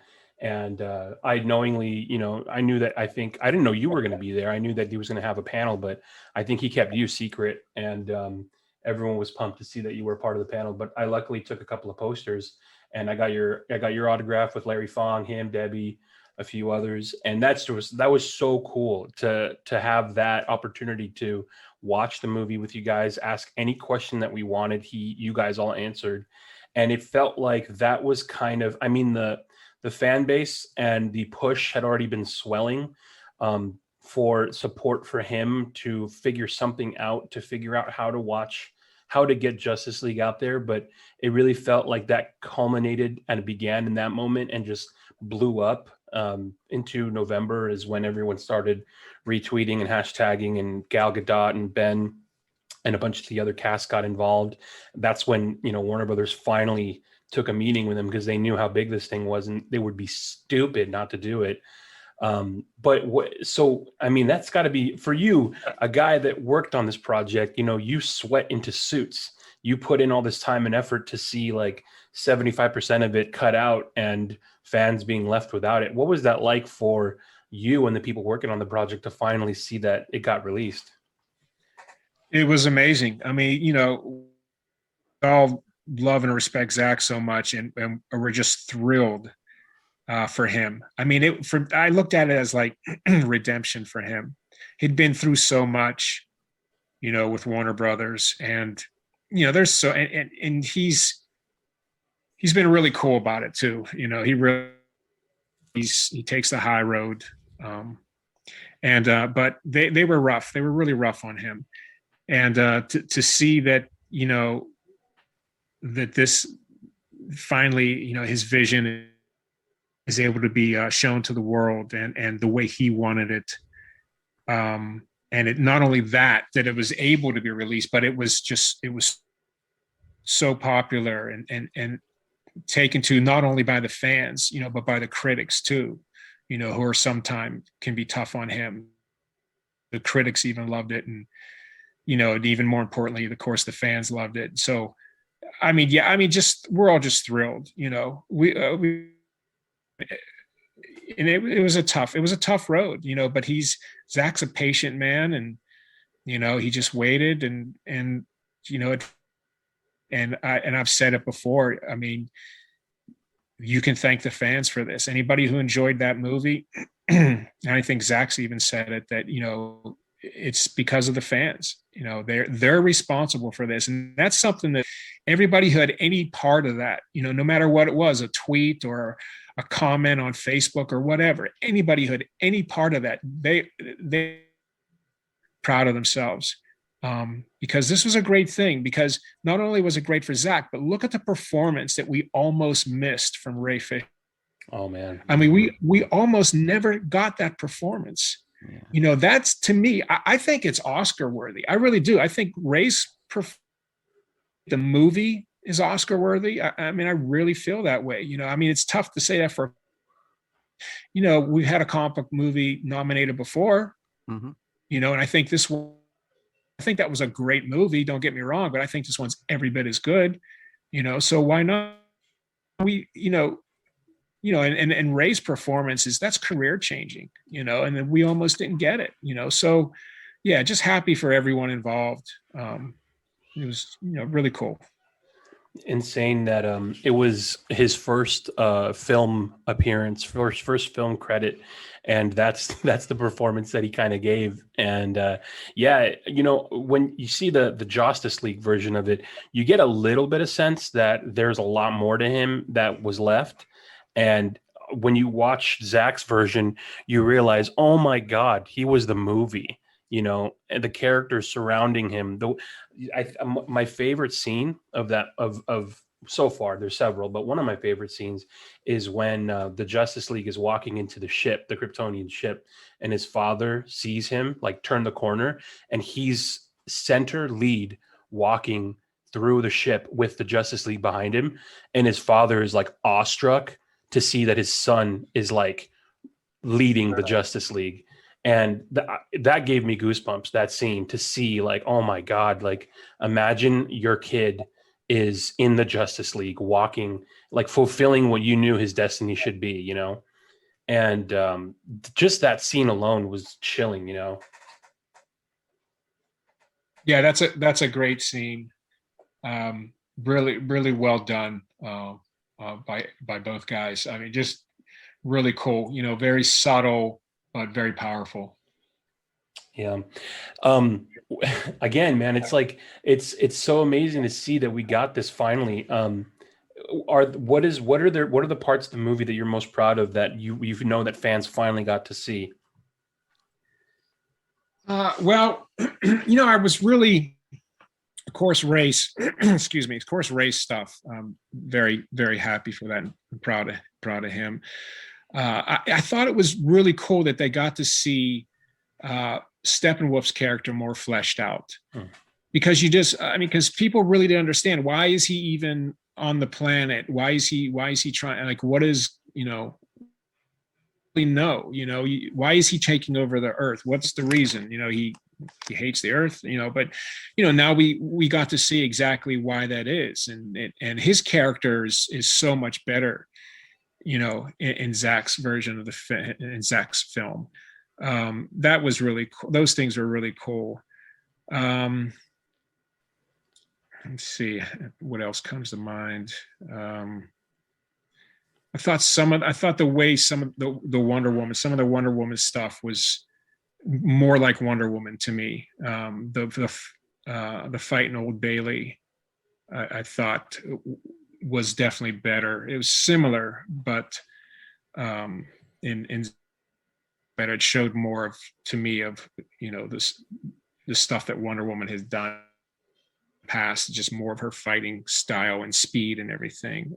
and I knowingly, you know, I knew that, I didn't know you were going to be there. I knew that he was going to have a panel, but I think he kept you secret, and everyone was pumped to see that you were part of the panel. But I luckily took a couple of posters, and I got your autograph with Larry Fong, him, Debbie, a few others, and that was so cool to have that opportunity to watch the movie with you guys, ask any question that we wanted. You guys all answered, and it felt like that was kind of, I mean, the fan base and the push had already been swelling for support for him to figure something out, to figure out how to get Justice League out there. But it really felt like that culminated and it began in that moment and just blew up into November, is when everyone started retweeting and hashtagging, and Gal Gadot and Ben and a bunch of the other cast got involved. That's when, you know, Warner Brothers finally took a meeting with him, because they knew how big this thing was and they would be stupid not to do it. So, I mean, that's got to be, for you, a guy that worked on this project, you know, you sweat into suits, you put in all this time and effort to see like 75% of it cut out and fans being left without it. What was that like for you and the people working on the project to finally see that it got released? It was amazing. I mean, you know, we all love and respect Zack so much, and we're just thrilled for him. I mean, I looked at it as like redemption for him. He'd been through so much, you know, with Warner Brothers, and, you know, there's so, and he's been really cool about it too. You know, he takes the high road. But they were rough. They were really rough on him. And to see that, you know, that this finally, you know, his vision is able to be shown to the world, and the way he wanted it. And it, not only that it was able to be released, but it was so popular and taken to not only by the fans, you know, but by the critics too, you know, who are sometimes can be tough on him. The critics even loved it. And, you know, and even more importantly, of course, the fans loved it. So, I mean, yeah, I mean, we're all just thrilled, you know, and it was a tough road, you know, but Zack's a patient man, and, you know, he just waited and, you know, and I've said it before. I mean, you can thank the fans for this. Anybody who enjoyed that movie, and I think Zack's even said it, that, you know, it's because of the fans. You know, they're responsible for this, and that's something that everybody who had any part of that, you know, no matter what it was, a tweet or a comment on Facebook or whatever, anybody who had any part of that, they proud of themselves, because this was a great thing. Because not only was it great for Zack, but look at the performance that we almost missed from Ray Fisher. Oh man, I mean, we almost never got that performance. Yeah. You know, that's, to me, I think it's Oscar worthy. I really do. I think Ray's the movie is Oscar worthy. I mean, I really feel that way. You know, I mean, it's tough to say that for, you know, we've had a comic book movie nominated before, you know, and I think that was a great movie. Don't get me wrong, but I think this one's every bit as good, you know, so why not? And Ray's performance that's career changing, you know, and then we almost didn't get it, you know? So yeah, just happy for everyone involved. It was, you know, really cool. insane that it was his first film appearance, first film credit, and that's the performance that he kind of gave. And yeah, you know, when you see the Justice League version of it, you get a little bit of sense that there's a lot more to him that was left. And when you watch Zack's version, you realize, oh my God, he was the movie. You know, and the characters surrounding him. My favorite scene of that of so far, there's several, but one of my favorite scenes is when the Justice League is walking into the ship, the Kryptonian ship, and his father sees him like turn the corner, and he's center lead walking through the ship with the Justice League behind him, and his father is like awestruck to see that his son is like leading the Justice League. And that gave me goosebumps, that scene, to see like, oh my God, like imagine your kid is in the Justice League walking, like fulfilling what you knew his destiny should be, you know? And just that scene alone was chilling, you know? Yeah, that's a great scene. Really, really well done by both guys. I mean, just really cool, you know, very subtle, but very powerful. Yeah. Again, man, it's like it's so amazing to see that we got this finally. What are the parts of the movie that you're most proud of that you know that fans finally got to see? Well, you know, I was really, of course, race. Excuse me, of course, race stuff. Very, very happy for that. I'm proud of him. I thought it was really cool that they got to see Steppenwolf's character more fleshed out, because because people really didn't understand, why is he even on the planet? Why is he trying? Like, what is, you know, we know, you know, why is he taking over the Earth? What's the reason? You know, he hates the Earth, you know, but you know, now we got to see exactly why that is, and his character is so much better, you know, in Zack's version of in Zack's film. That was really cool. Those things were really cool. Let's see what else comes to mind. I thought the way some of the Wonder Woman stuff was more like Wonder Woman to me. The fight in Old Bailey, I thought was definitely better. It was similar, but in better. It showed more to me of, you know, the stuff that Wonder Woman has done past, just more of her fighting style and speed and everything.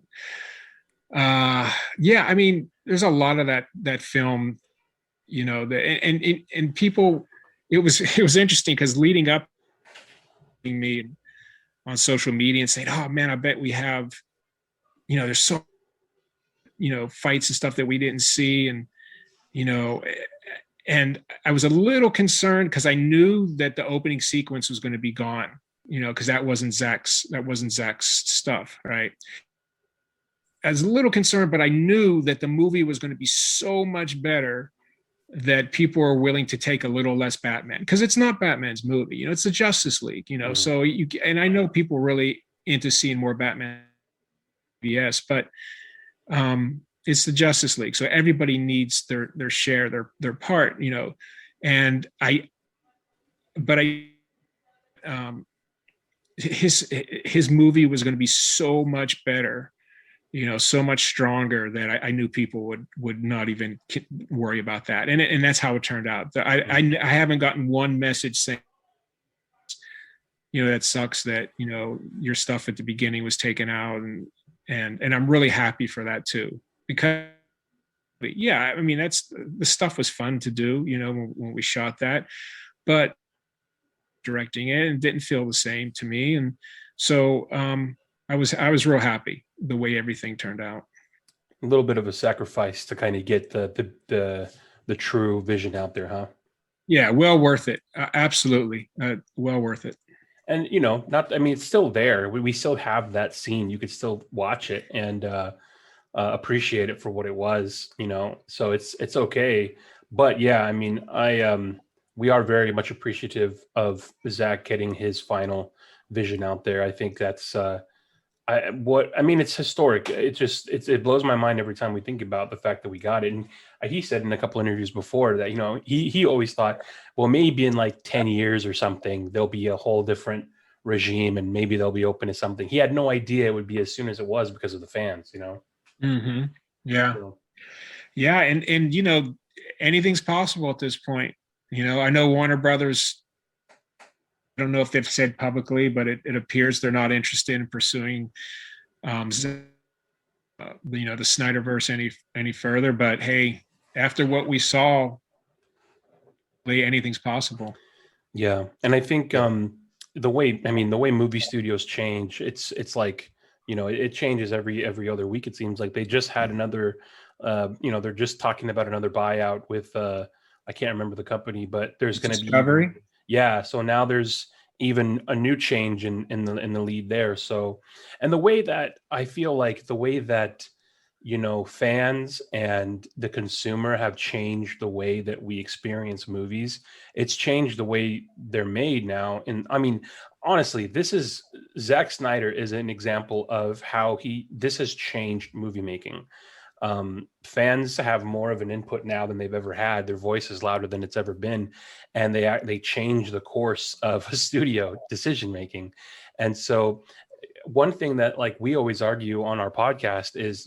Yeah, I mean, there's a lot of that film, you know, and people, it was interesting because leading up me on social media and saying, oh man, I bet we have, you know, there's so, you know, fights and stuff that we didn't see. And, you know, and I was a little concerned because I knew that the opening sequence was going to be gone, you know, because that wasn't Zack's stuff, right? I was a little concerned, but I knew that the movie was going to be so much better that people are willing to take a little less Batman, because it's not Batman's movie, you know, it's the Justice League, you know. So and I know people are really into seeing more Batman, yes, but it's the Justice League, so everybody needs their share, their part, you know. And his movie was going to be so much better, you know, so much stronger, that I knew people would not even worry about that, and that's how it turned out. I haven't gotten one message saying, you know, that sucks that, you know, your stuff at the beginning was taken out, and I'm really happy for that too, because yeah, I mean, the stuff was fun to do, you know, when we shot that, but directing it didn't feel the same to me, and so I was real happy the way everything turned out. A little bit of a sacrifice to kind of get the true vision out there, huh? Yeah, well worth it. Absolutely, well worth it. And you know, it's still there. We still have that scene. You could still watch it and appreciate it for what it was, you know. So it's okay. But yeah, I mean, we are very much appreciative of Zack getting his final vision out there. I think that's it's historic. It blows my mind every time we think about the fact that we got it. And he said in a couple interviews before that, he always thought, well, maybe in like 10 years or something, there'll be a whole different regime and maybe they'll be open to something. He had no idea it would be as soon as it was because of the fans, Mm-hmm. Yeah. So, Yeah. And anything's possible at this point. I know Warner Brothers, I don't know if they've said publicly, but it appears they're not interested in pursuing, the Snyderverse any further. But hey, after what we saw, anything's possible. yeah, and I think the way movie studios change, it's like it changes every other week. It seems like they just had another, they're just talking about another buyout with I can't remember the company, but there's going to be Discovery. Yeah, so now there's even a new change in the lead there. So, and the way that fans and the consumer have changed the way that we experience movies. It's changed the way they're made now. And I mean, honestly, Zack Snyder is an example of how this has changed movie making. Fans have more of an input now than they've ever had. Their voice is louder than it's ever been, and they change the course of a studio decision making. And so one thing that like we always argue on our podcast is,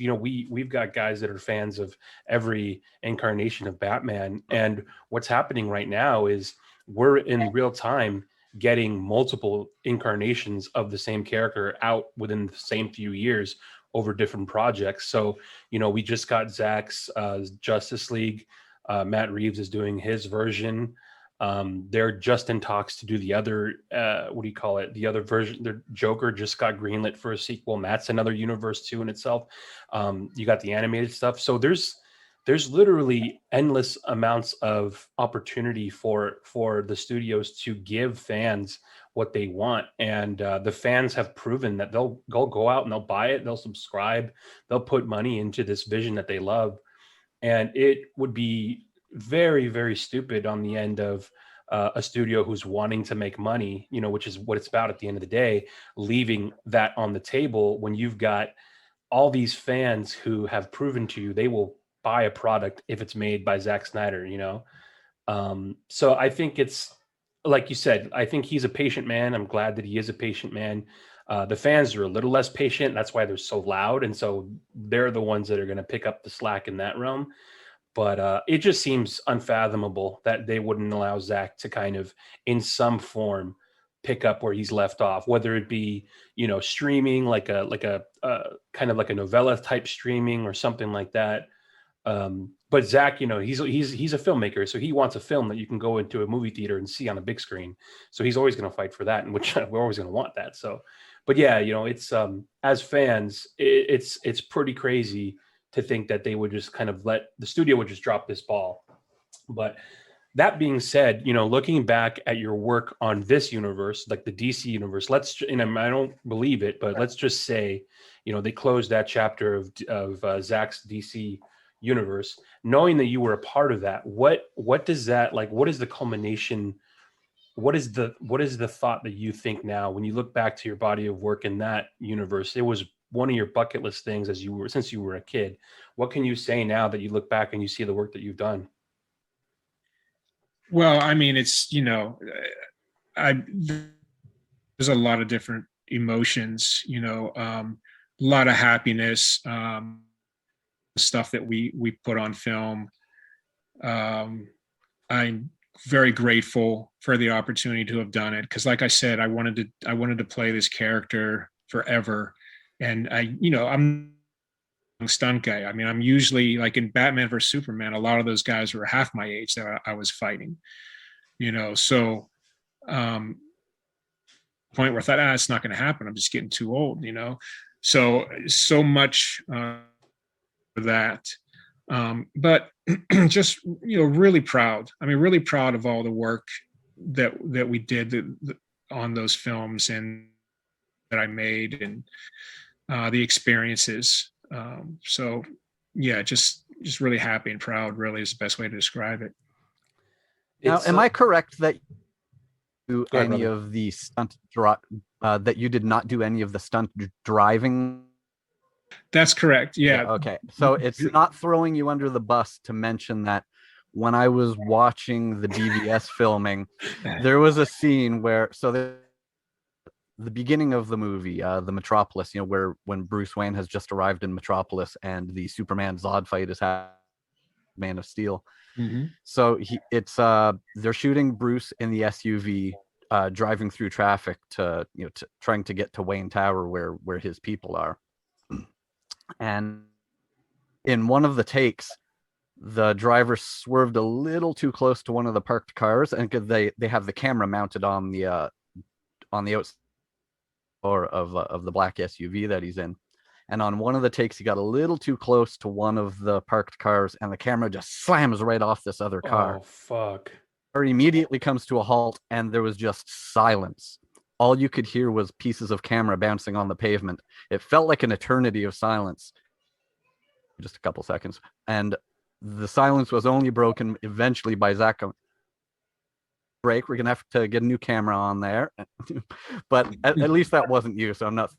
we've got guys that are fans of every incarnation of Batman, and what's happening right now is we're in real time getting multiple incarnations of the same character out within the same few years over different projects. So, we just got Zack's Justice League. Matt Reeves is doing his version. They're just in talks to do the other, the other version. Their Joker just got greenlit for a sequel, and that's another universe too in itself. You got the animated stuff. So there's literally endless amounts of opportunity for the studios to give fans what they want. And the fans have proven that they'll go out and they'll buy it, they'll subscribe, they'll put money into this vision that they love. And it would be very, very stupid on the end of a studio who's wanting to make money, which is what it's about at the end of the day, leaving that on the table when you've got all these fans who have proven to you they will buy a product if it's made by Zack Snyder, So I think it's, like you said, I think he's a patient man. I'm glad that he is a patient man. The fans are a little less patient. That's why they're so loud. And so they're the ones that are going to pick up the slack in that realm. But it just seems unfathomable that they wouldn't allow Zack to kind of, in some form, pick up where he's left off, whether it be, streaming like a kind of like a novella type streaming or something like that. But Zack, he's a filmmaker, so he wants a film that you can go into a movie theater and see on a big screen. So he's always going to fight for that, and which we're always going to want that. So, but yeah, it's as fans, it's pretty crazy to think that they would just kind of let the studio would just drop this ball. But that being said, looking back at your work on this universe, like the DC universe, I don't believe it, but let's just say, they closed that chapter of Zack's DC universe, knowing that you were a part of that. What does that, like, what is the culmination? What is the thought that you think now when you look back to your body of work in that universe? It was one of your bucket list things since you were a kid. What can you say now that you look back and you see the work that you've done? Well, I mean, it's, there's a lot of different emotions, a lot of happiness, stuff that we put on film. I'm very grateful for the opportunity to have done it, because like I said, I wanted to play this character forever. And I'm a stunt guy. I mean, I'm usually, like in Batman vs Superman, a lot of those guys were half my age that I was fighting, so point where I thought, it's not going to happen, I'm just getting too old, so much for that. But just, really proud. I mean, really proud of all the work that we did on those films and that I made, and the experiences. So yeah, just really happy and proud, really, is the best way to describe it. Now, am I correct that do Go ahead, any brother. of the that you did not do any of the stunt driving? That's correct. Yeah. Okay. So it's not throwing you under the bus to mention that when I was watching the BVS filming, there was a scene where the beginning of the movie, the Metropolis, when Bruce Wayne has just arrived in Metropolis and the Superman Zod fight is happening, Man of Steel. Mm-hmm. So they're shooting Bruce in the SUV, driving through traffic to trying to get to Wayne Tower where his people are. And in one of the takes, the driver swerved a little too close to one of the parked cars, and they have the camera mounted on the outside of the black SUV that he's in. And on one of the takes, he got a little too close to one of the parked cars, and the camera just slams right off this other car. Oh, fuck. Or immediately comes to a halt, and there was just silence. All you could hear was pieces of camera bouncing on the pavement. It felt like an eternity of silence. Just a couple seconds. And the silence was only broken eventually by Zack. Break, we're going to have to get a new camera on there. But at least that wasn't you, so I'm not...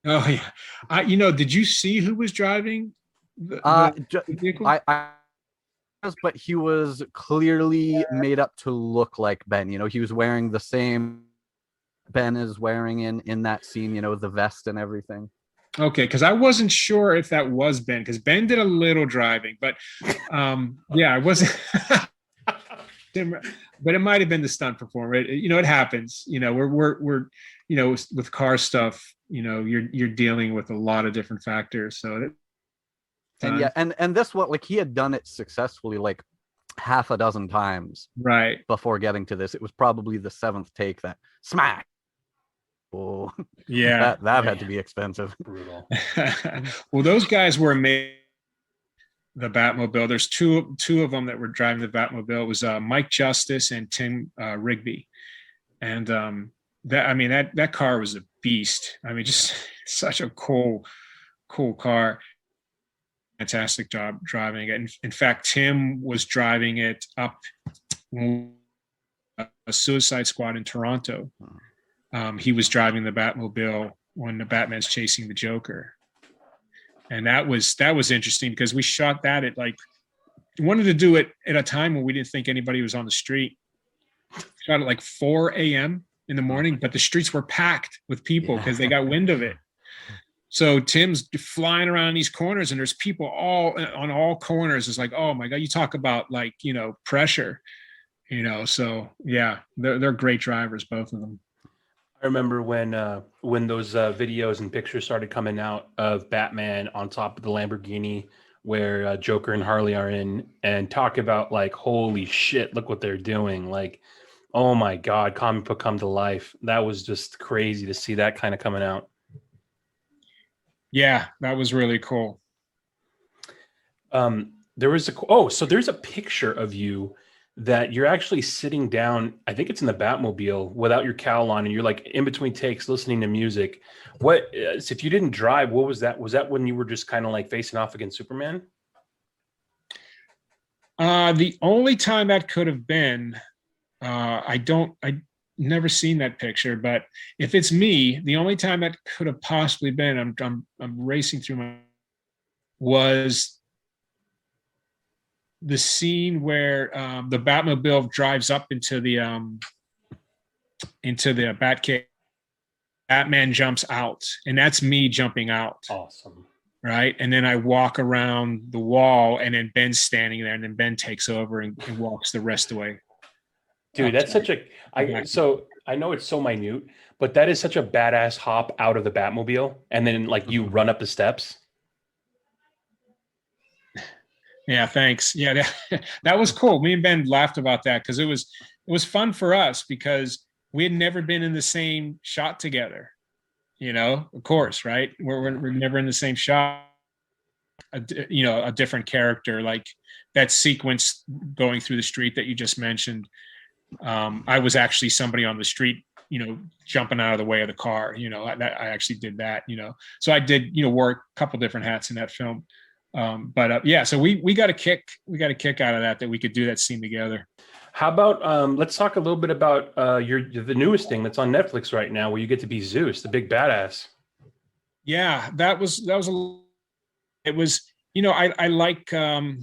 Oh, yeah. Did you see who was driving the vehicle? But he was clearly made up to look like Ben. He was wearing the same Ben is wearing in that scene, the vest and everything. Okay, because I wasn't sure if that was Ben, because Ben did a little driving, but yeah, I wasn't. But it might have been the stunt performer. It happens. We're with car stuff. You're dealing with a lot of different factors. So and this he had done it successfully like half a dozen times right before getting to this. It was probably the seventh take that smack. Oh yeah, that had to be expensive. Brutal. Well, those guys were amazing. The Batmobile. There's two of them that were driving the Batmobile. It was Mike Justice and Tim Rigby, and that car was a beast. Just such a cool car. Fantastic job driving it. In fact, Tim was driving it up a Suicide Squad in Toronto. He was driving the Batmobile when the Batman's chasing the Joker. And that was interesting because we shot that at wanted to do it at a time when we didn't think anybody was on the street. Shot at 4 a.m. in the morning, but the streets were packed with people because they got wind of it. So Tim's flying around these corners and there's people all on all corners. It's oh my God, you talk about pressure, so yeah, they're great drivers, both of them. I remember when those videos and pictures started coming out of Batman on top of the Lamborghini where Joker and Harley are in, and talk about holy shit, look what they're doing. Oh my God, comic book come to life. That was just crazy to see that kind of coming out. Yeah, that was really cool. There's a picture of you that you're actually sitting down. I think it's in the Batmobile without your cowl on, and you're in between takes listening to music. What if you didn't drive? What was that? Was that when you were just kind of facing off against Superman? The only time that could have been, I never seen that picture, but if it's me, the only time that could have possibly been, I'm racing through was the scene where the Batmobile drives up into the Batcave. Batman jumps out, and that's me jumping out. Awesome. Right. And then I walk around the wall, and then Ben's standing there, and then Ben takes over and walks the rest of the way. Dude, that's such so I know it's so minute, but that is such a badass hop out of the Batmobile, and then you run up the steps. Yeah, thanks. Yeah, that was cool. Me and Ben laughed about that because it was fun for us because we had never been in the same shot together. Of course, right? We're never in the same shot. A different character, that sequence going through the street that you just mentioned. I was actually somebody on the street, jumping out of the way of the car. I actually did that. So I did, wore a couple different hats in that film. So we got a kick out of that we could do that scene together. How about let's talk a little bit about the newest thing that's on Netflix right now, where you get to be Zeus, the big badass. Yeah, it was, I like, I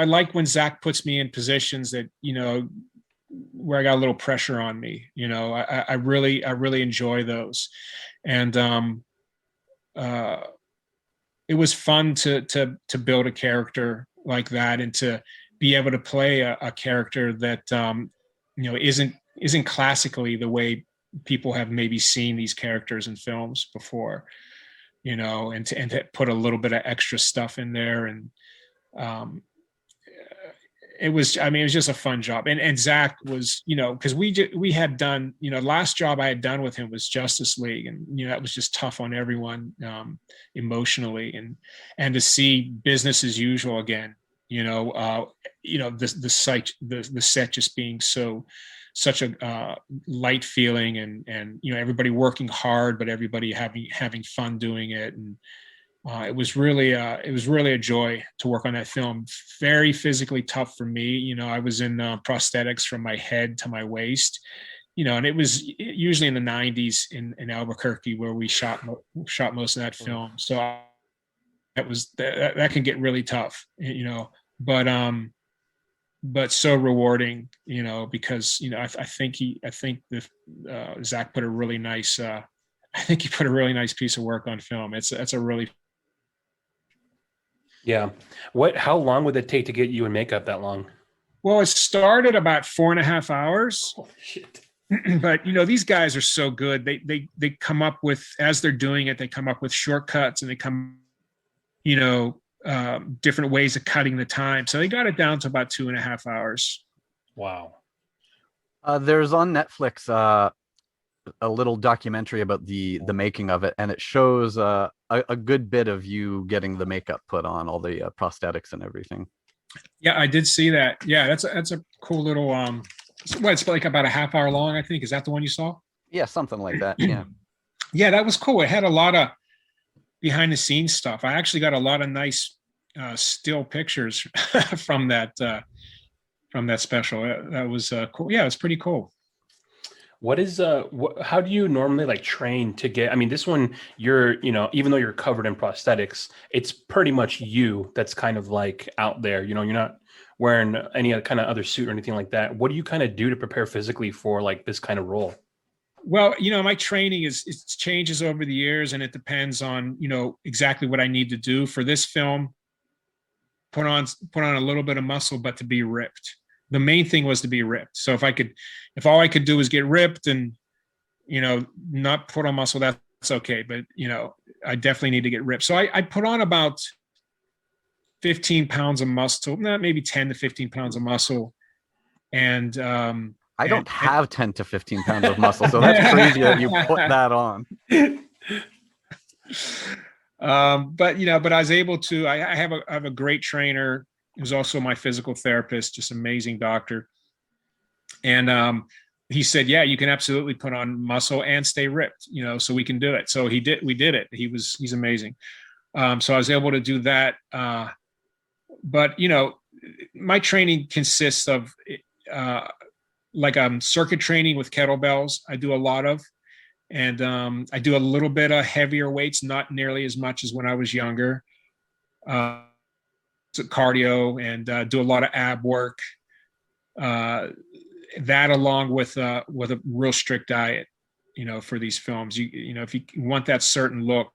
like when Zack puts me in positions that, where I got a little pressure on me. I really enjoy those. And it was fun to build a character like that and to be able to play a character that isn't classically the way people have maybe seen these characters in films before, and to put a little bit of extra stuff in there. And it was just a fun job. And Zack was, because we had done, last job I had done with him was Justice League, and that was just tough on everyone emotionally, and to see business as usual again, the set just being such a light feeling, and everybody working hard, but everybody having fun doing it. And it was really a joy to work on that film. Very physically tough for me. I was in prosthetics from my head to my waist, and it was usually in the 90s in Albuquerque where we shot most of that film. So that can get really tough, but so rewarding, because I think Zack put a really nice piece of work on film. It's a really. Yeah. How long would it take to get you in makeup that long? Well, it started about 4.5 hours. Oh, shit. But these guys are so good. They come up with, as they're doing it, they come up with shortcuts, and they come, different ways of cutting the time. So they got it down to about 2.5 hours. Wow. There's on Netflix a little documentary about the making of it, and it shows a good bit of you getting the makeup put on, all the prosthetics and everything. Yeah, I did see that. Yeah, that's a cool little it's like about a half hour long, I think. Is that the one you saw? Yeah, something like that. Yeah. Yeah, that was cool. It had a lot of behind the scenes stuff. I actually got a lot of nice still pictures from that special. That was cool. Yeah, it's pretty cool. What is how do you normally train to get, this one, you're, even though you're covered in prosthetics, it's pretty much you that's kind of out there, you're not wearing any kind of other suit or anything like that. What do you kind of do to prepare physically for this kind of role? Well, my training it changes over the years, and it depends on, exactly what I need to do for this film. Put on a little bit of muscle, but to be ripped. The main thing was to be ripped. So if all I could do was get ripped and, not put on muscle, that's okay. But, I definitely need to get ripped. So I put on about 15 pounds of muscle, maybe 10 to 15 pounds of muscle. And I don't have 10 to 15 pounds of muscle, so that's crazy that you put that on. But I was able to. I have a great trainer who's also my physical therapist, just amazing doctor. And he said, yeah, you can absolutely put on muscle and stay ripped, so we can do it. So we did it. He's amazing. So I was able to do that. But my training consists of circuit training with kettlebells. I do a lot of, and I do a little bit of heavier weights, not nearly as much as when I was younger. Cardio, and do a lot of ab work. That along with a real strict diet, for these films. If you want that certain look,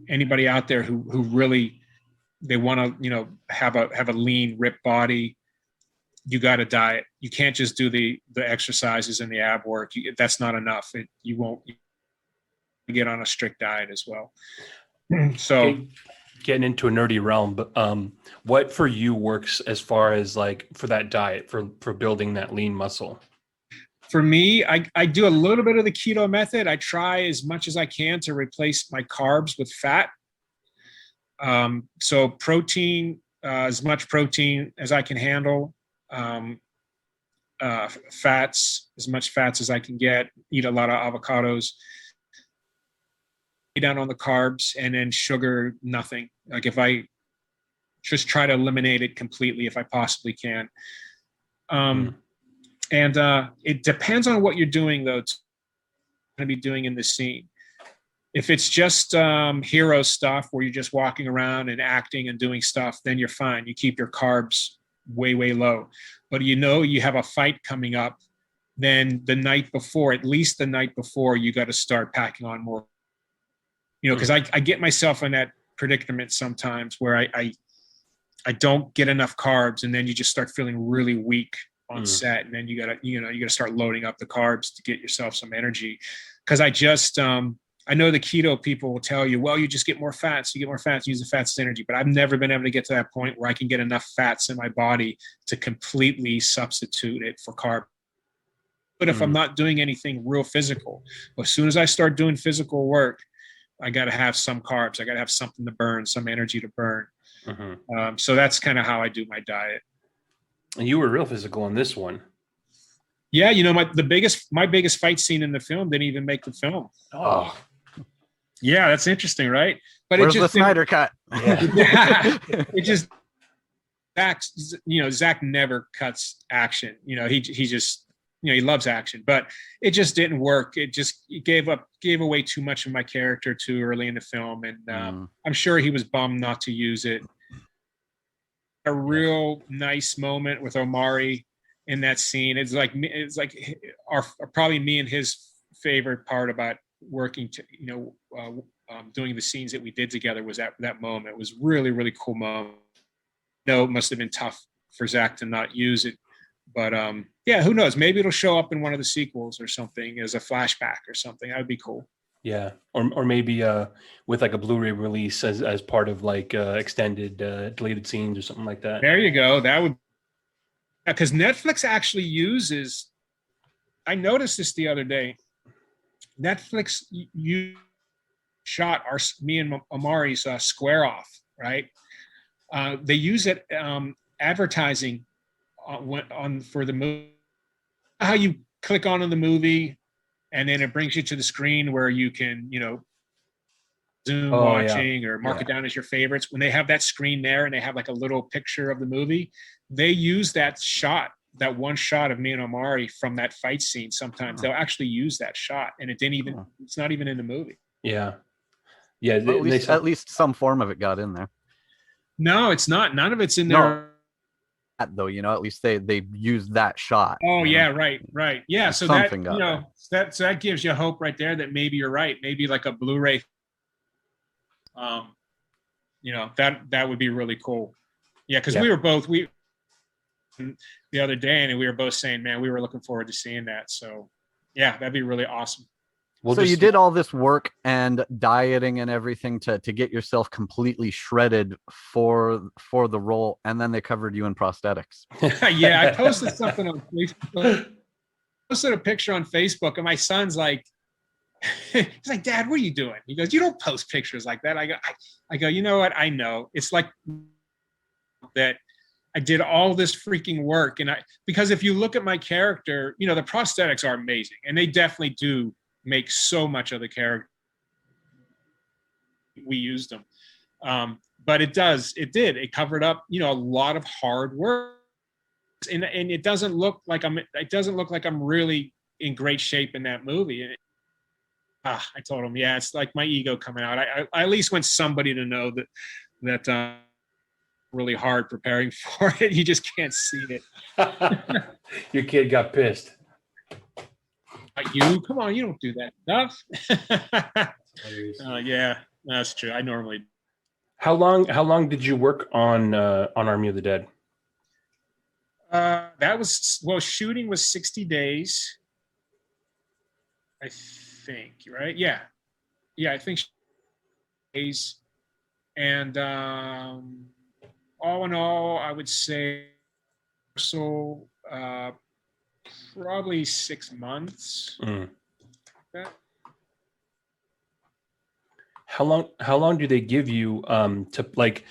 anybody out there who really they want to have a lean, ripped body, you got to diet. You can't just do the exercises and the ab work. That's not enough. You won't get on a strict diet as well. So. Getting into a nerdy realm, but what for you works as far as for that diet for building that lean muscle? For me, I do a little bit of the keto method. I try as much as I can to replace my carbs with fat. So protein, as much protein as I can handle. Fats, as much fats as I can get. Eat a lot of avocados. Down on the carbs, and then sugar, nothing. If I just try to eliminate it completely if I possibly can. And it depends on what you're doing, though, to be doing in the scene. If it's just hero stuff where you're just walking around and acting and doing stuff, then you're fine. You keep your carbs way, way low. But you have a fight coming up, then the night before, at least the night before, you got to start packing on more. Because I get myself in that predicament sometimes where I don't get enough carbs, and then you just start feeling really weak on set, and then you gotta start loading up the carbs to get yourself some energy. Because I know the keto people will tell you, well, you just get more fats, use the fats as energy. But I've never been able to get to that point where I can get enough fats in my body to completely substitute it for carb. But if I'm not doing anything real physical, as soon as I start doing physical work, I got to have some carbs. I got to have something to burn, some energy to burn. So that's kind of how I do my diet. And you were real physical in this one. Yeah, my biggest fight scene in the film didn't even make the film. Oh. Yeah, that's interesting, right? But where's the Snyder cut? Yeah. It just Zack never cuts action. He just he loves action, but it just didn't work. It gave away too much of my character too early in the film, and I'm sure he was bummed not to use it. A real nice moment with Omari in that scene. It's like probably me and his favorite part about working to doing the scenes that we did together was that moment. It was really, really cool moment. It must have been tough for Zack to not use it, but who knows? Maybe it'll show up in one of the sequels or something as a flashback or something. That would be cool. Yeah, or maybe with like a Blu-ray release as part of like extended deleted scenes or something like that. There you go. That would, because Netflix actually uses. I noticed this the other day. Netflix shot me and Omari's square off, right? They use it advertising for the movie. How you click on the movie, and then it brings you to the screen where you can, Zoom watching or mark it down as your favorites. When they have that screen there and they have like a little picture of the movie, they use that one shot of me and Omari from that fight scene. Sometimes they'll actually use that shot, and it's not even in the movie. Yeah. Yeah. At least some form of it got in there. No, it's not. None of it's in there. Though, at least they used that shot. Oh yeah, right. Yeah, so something that gives you hope right there that maybe you're right. Maybe like a Blu-ray. That would be really cool. Yeah, because we were both the other day, and we were both saying, man, we were looking forward to seeing that. So yeah, that'd be really awesome. You did all this work and dieting and everything to get yourself completely shredded for the role, and then they covered you in prosthetics. Yeah, I posted something on Facebook. Posted a picture on Facebook, and my son's like, he's like, Dad, what are you doing? He goes, you don't post pictures like that. I go, you know what? I know. It's like that I did all this freaking work, because if you look at my character, the prosthetics are amazing, and they definitely do make so much of the character. We used them, but it covered up a lot of hard work, and it doesn't look like I'm really in great shape in that movie. And I told him, yeah, it's like my ego coming out. I at least want somebody to know that really hard preparing for it. You just can't see it. Your kid got pissed. You come on, you don't do that stuff. Yeah, that's true. I normally. How long did you work on Army of the Dead? Shooting was 60 days. I think, right? Yeah, I think days, and all in all, I would say so. Probably 6 months. Yeah. How long do they give you to like?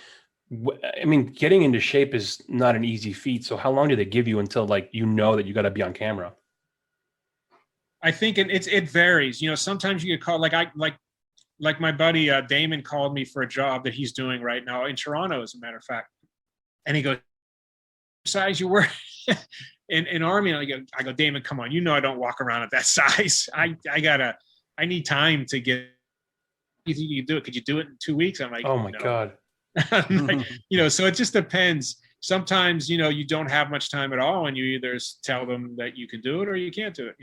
Getting into shape is not an easy feat. So how long do they give you until that you got to be on camera? I think it varies. Sometimes you get called. Like my buddy Damon called me for a job that he's doing right now in Toronto, as a matter of fact. And he goes, size you were in Army. And I go, Damon, come on. You know, I don't walk around at that size. I need time to get, you think you can do it? Could you do it in 2 weeks? I'm like, oh my God. Like, so it just depends. Sometimes, you don't have much time at all, and you either tell them that you can do it or you can't do it,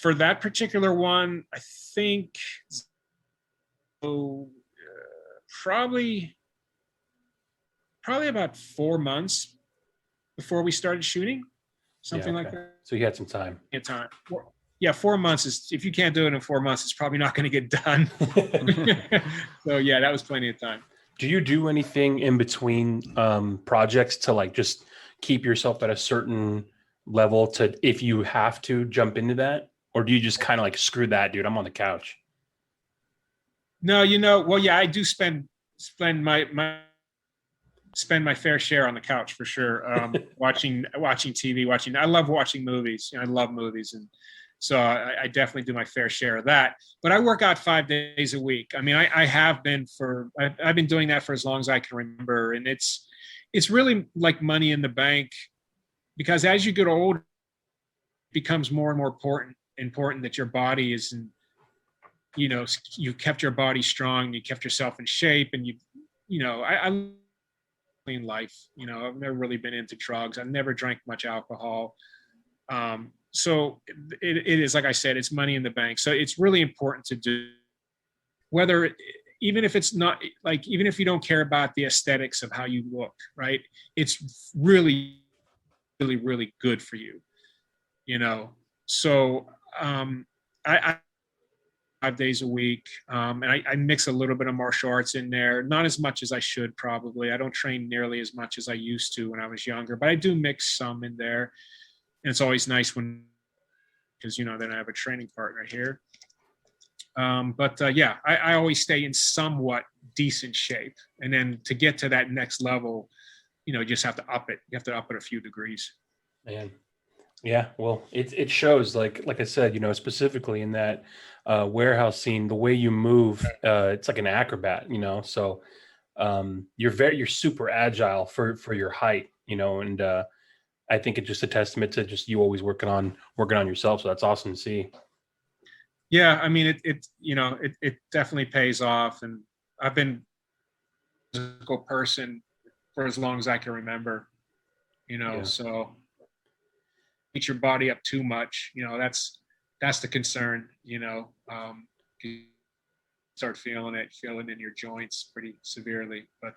For that particular one, I think probably about 4 months before we started shooing, something like that. So you had some time. Time. Yeah, 4 months is, if you can't do it in 4 months, it's probably not going to get done. So yeah, that was plenty of time. Do you do anything in between projects to like just keep yourself at a certain level to, if you have to jump into that? Or do you just kind of like, screw that, dude, I'm on the couch? No, well, yeah, I do spend my fair share on the couch for sure. Watching TV, I love watching movies. I love movies. And so I definitely do my fair share of that, but I work out 5 days a week. I mean, I've been doing that for as long as I can remember. And it's really like money in the bank, because as you get older, it becomes more and more important that your body is, you kept your body strong, you kept yourself in shape, and I clean life. I've never really been into drugs. I've never drank much alcohol. So it is, like I said, it's money in the bank. So it's really important to do, even if it's not like, even if you don't care about the aesthetics of how you look, right? It's really, really, really good for you, So I 5 days a week. And I mix a little bit of martial arts in there, not as much as I should probably. I don't train nearly as much as I used to when I was younger, but I do mix some in there. And it's always nice because, then I have a training partner here. Yeah, I always stay in somewhat decent shape. And then to get to that next level, you just have to up it. You have to up it a few degrees. Man. Yeah, well, it shows, like I said, specifically in that warehouse scene, the way you move, it's like an acrobat, so you're super agile for your height, and I think it's just a testament to just you always working on yourself. So that's awesome to see. Yeah, I mean, it definitely pays off, and I've been a physical person for as long as I can remember, so beat your body up too much, that's the concern, you start feeling in your joints pretty severely, but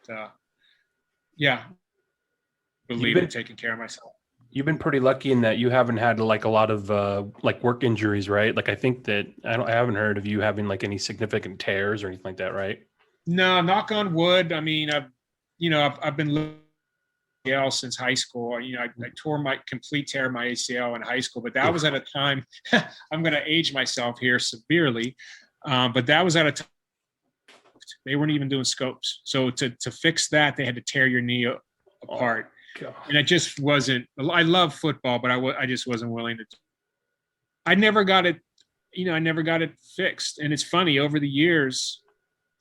yeah, believe in taking care of myself. You've been pretty lucky in that you haven't had like a lot of like work injuries, right? Like I think that I haven't heard of you having like any significant tears or anything like that, right? No, knock on wood. I mean, I've been ACL since high school. I tore my ACL in high school, but that was at a time, I'm going to age myself here severely. But that was at a time they weren't even doing scopes. So to fix that, they had to tear your knee apart. God. And it just wasn't, I love football, but I just wasn't willing to. I never got it fixed. And it's funny, over the years,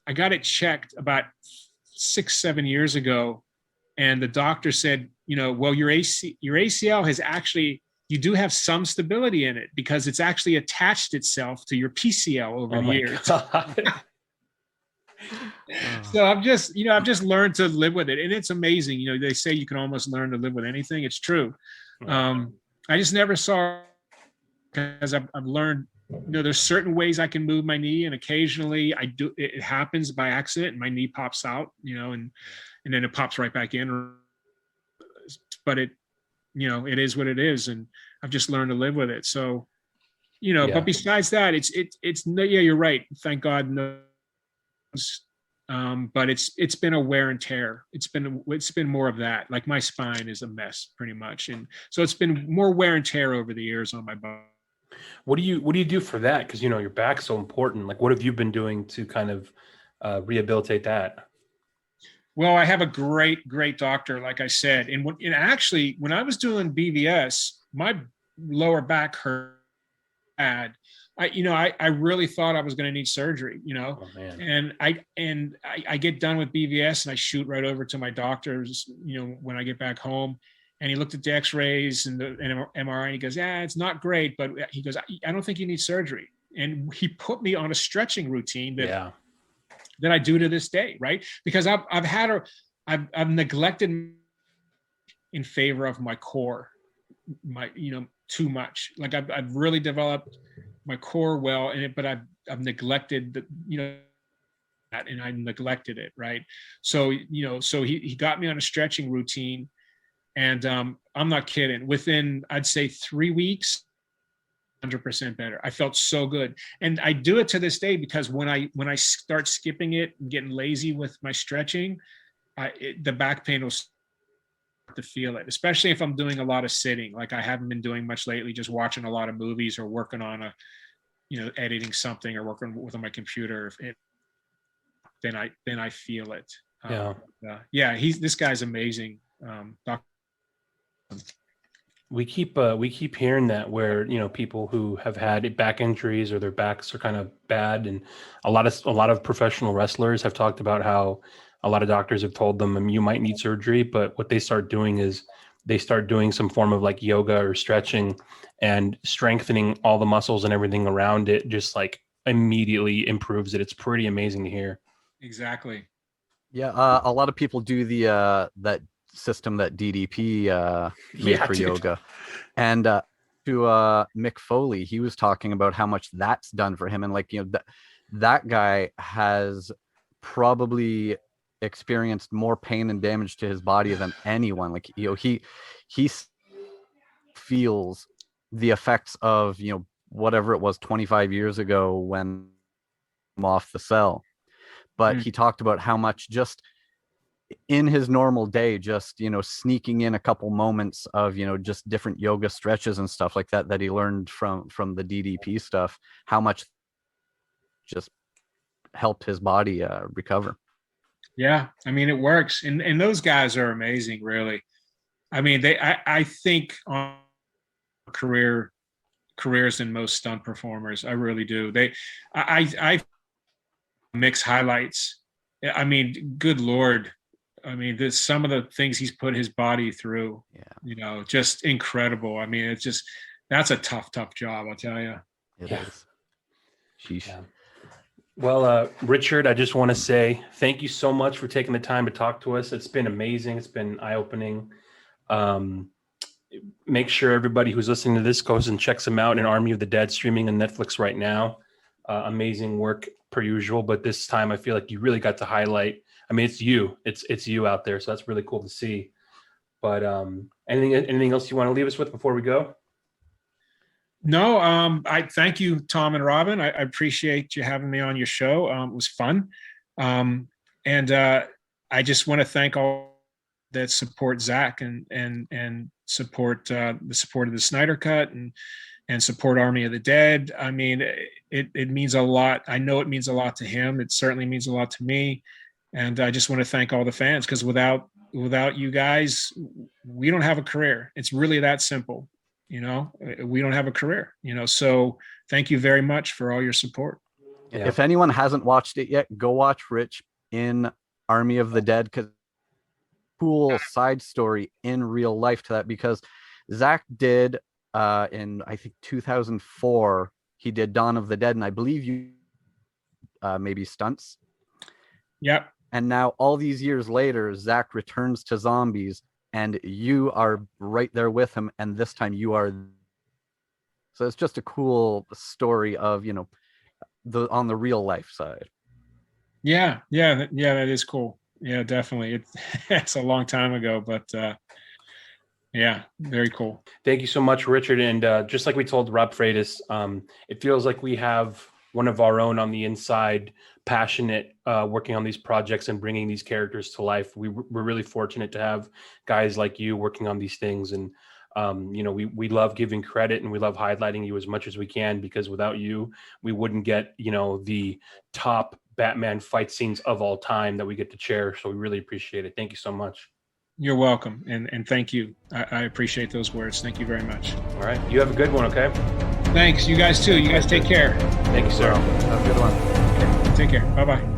I got it checked about 6-7 years ago. And the doctor said, well, your ACL has actually, you do have some stability in it because it's actually attached itself to your PCL over the years. So I've just learned to live with it, and it's amazing. They say you can almost learn to live with anything. It's true. I just never saw, because I've learned, there's certain ways I can move my knee, and occasionally it happens by accident and my knee pops out, and then it pops right back in. But it is what it is, and I've just learned to live with it. So, but besides that, it's you're right. Thank God. No. But it's been a wear and tear. It's been more of that. Like my spine is a mess pretty much, and so it's been more wear and tear over the years on my body. What do you do for that? Because your back's so important. Like, what have you been doing to kind of rehabilitate that? Well, I have a great doctor, like I said, and when I was doing BVS, my lower back hurt bad. I really thought I was going to need surgery, Oh, man. and I get done with BVS and I shoot right over to my doctor's, when I get back home, and he looked at the x-rays and the MRI and he goes, yeah, it's not great, but he goes, I don't think you need surgery. And he put me on a stretching routine that I do to this day. Right. Because I've neglected in favor of my core, too much. Like I've really developed my core well in it, but I've neglected that, and I neglected it. Right. So, so he got me on a stretching routine, and I'm not kidding. Within, I'd say 3 weeks, 100% better. I felt so good. And I do it to this day because when I start skipping it and getting lazy with my stretching, the back pain will start to feel it, especially if I'm doing a lot of sitting, like I haven't been doing much lately, just watching a lot of movies or working on editing something or working with my computer. Then I feel it. This guy's amazing. We keep hearing that where people who have had back injuries or their backs are kind of bad, and a lot of professional wrestlers have talked about how a lot of doctors have told them you might need surgery, but what they start doing is they start doing some form of like yoga or stretching and strengthening all the muscles and everything around it, just like immediately improves it. It's pretty amazing to hear. Exactly. Yeah, a lot of people do the that system that DDP made for yoga, and to Mick Foley, he was talking about how much that's done for him, and like that guy has probably experienced more pain and damage to his body than anyone. Like he feels the effects of whatever it was 25 years ago when I'm off the cell, but he talked about how much just in his normal day, just sneaking in a couple moments of just different yoga stretches and stuff like that he learned from the DDP stuff, how much just helped his body recover. Yeah, I mean, it works, and those guys are amazing, really. I mean, I think on careers than most stunt performers. I really do. I mix highlights. I mean, good Lord. I mean, there's some of the things he's put his body through, just incredible. I mean, that's a tough job, I'll tell you. It is. Sheesh. Yeah. Well, Richard, I just want to say thank you so much for taking the time to talk to us. It's been amazing. It's been eye-opening. Make sure everybody who's listening to this goes and checks him out in Army of the Dead, streaming on Netflix right now. Amazing work per usual, but this time I feel like you really got to highlight. I mean, it's you out there, so that's really cool to see. But anything else you want to leave us with before we go? No, I thank you, Tom and Robin. I appreciate you having me on your show. It was fun. And I just want to thank all that support Zack and support the support of the Snyder Cut and support Army of the Dead. I mean, it means a lot. I know it means a lot to him. It certainly means a lot to me. And I just want to thank all the fans, because without you guys, we don't have a career. It's really that simple. We don't have a career, so thank you very much for all your support. Yeah. If anyone hasn't watched it yet, go watch Rich in Army of the Dead, because cool side story in real life to that, because Zack did in I think 2004 he did Dawn of the Dead, and I believe you maybe stunts. Yep. And now all these years later, Zack returns to zombies, and you are right there with him, and this time you are. So it's just a cool story of on the real life side. Yeah, that is cool. Yeah, definitely. It's a long time ago, but yeah, very cool. Thank you so much, Richard. And just like we told Rob Freitas, it feels like we have one of our own on the inside, passionate, working on these projects and bringing these characters to life. We're really fortunate to have guys like you working on these things. And, we love giving credit, and we love highlighting you as much as we can, because without you, we wouldn't get, the top Batman fight scenes of all time that we get to share. So we really appreciate it. Thank you so much. You're welcome, and thank you. I appreciate those words. Thank you very much. All right. You have a good one, okay? Thanks. You guys too. You guys take care. Thank you, sir. Have a good one. Take care. Bye-bye.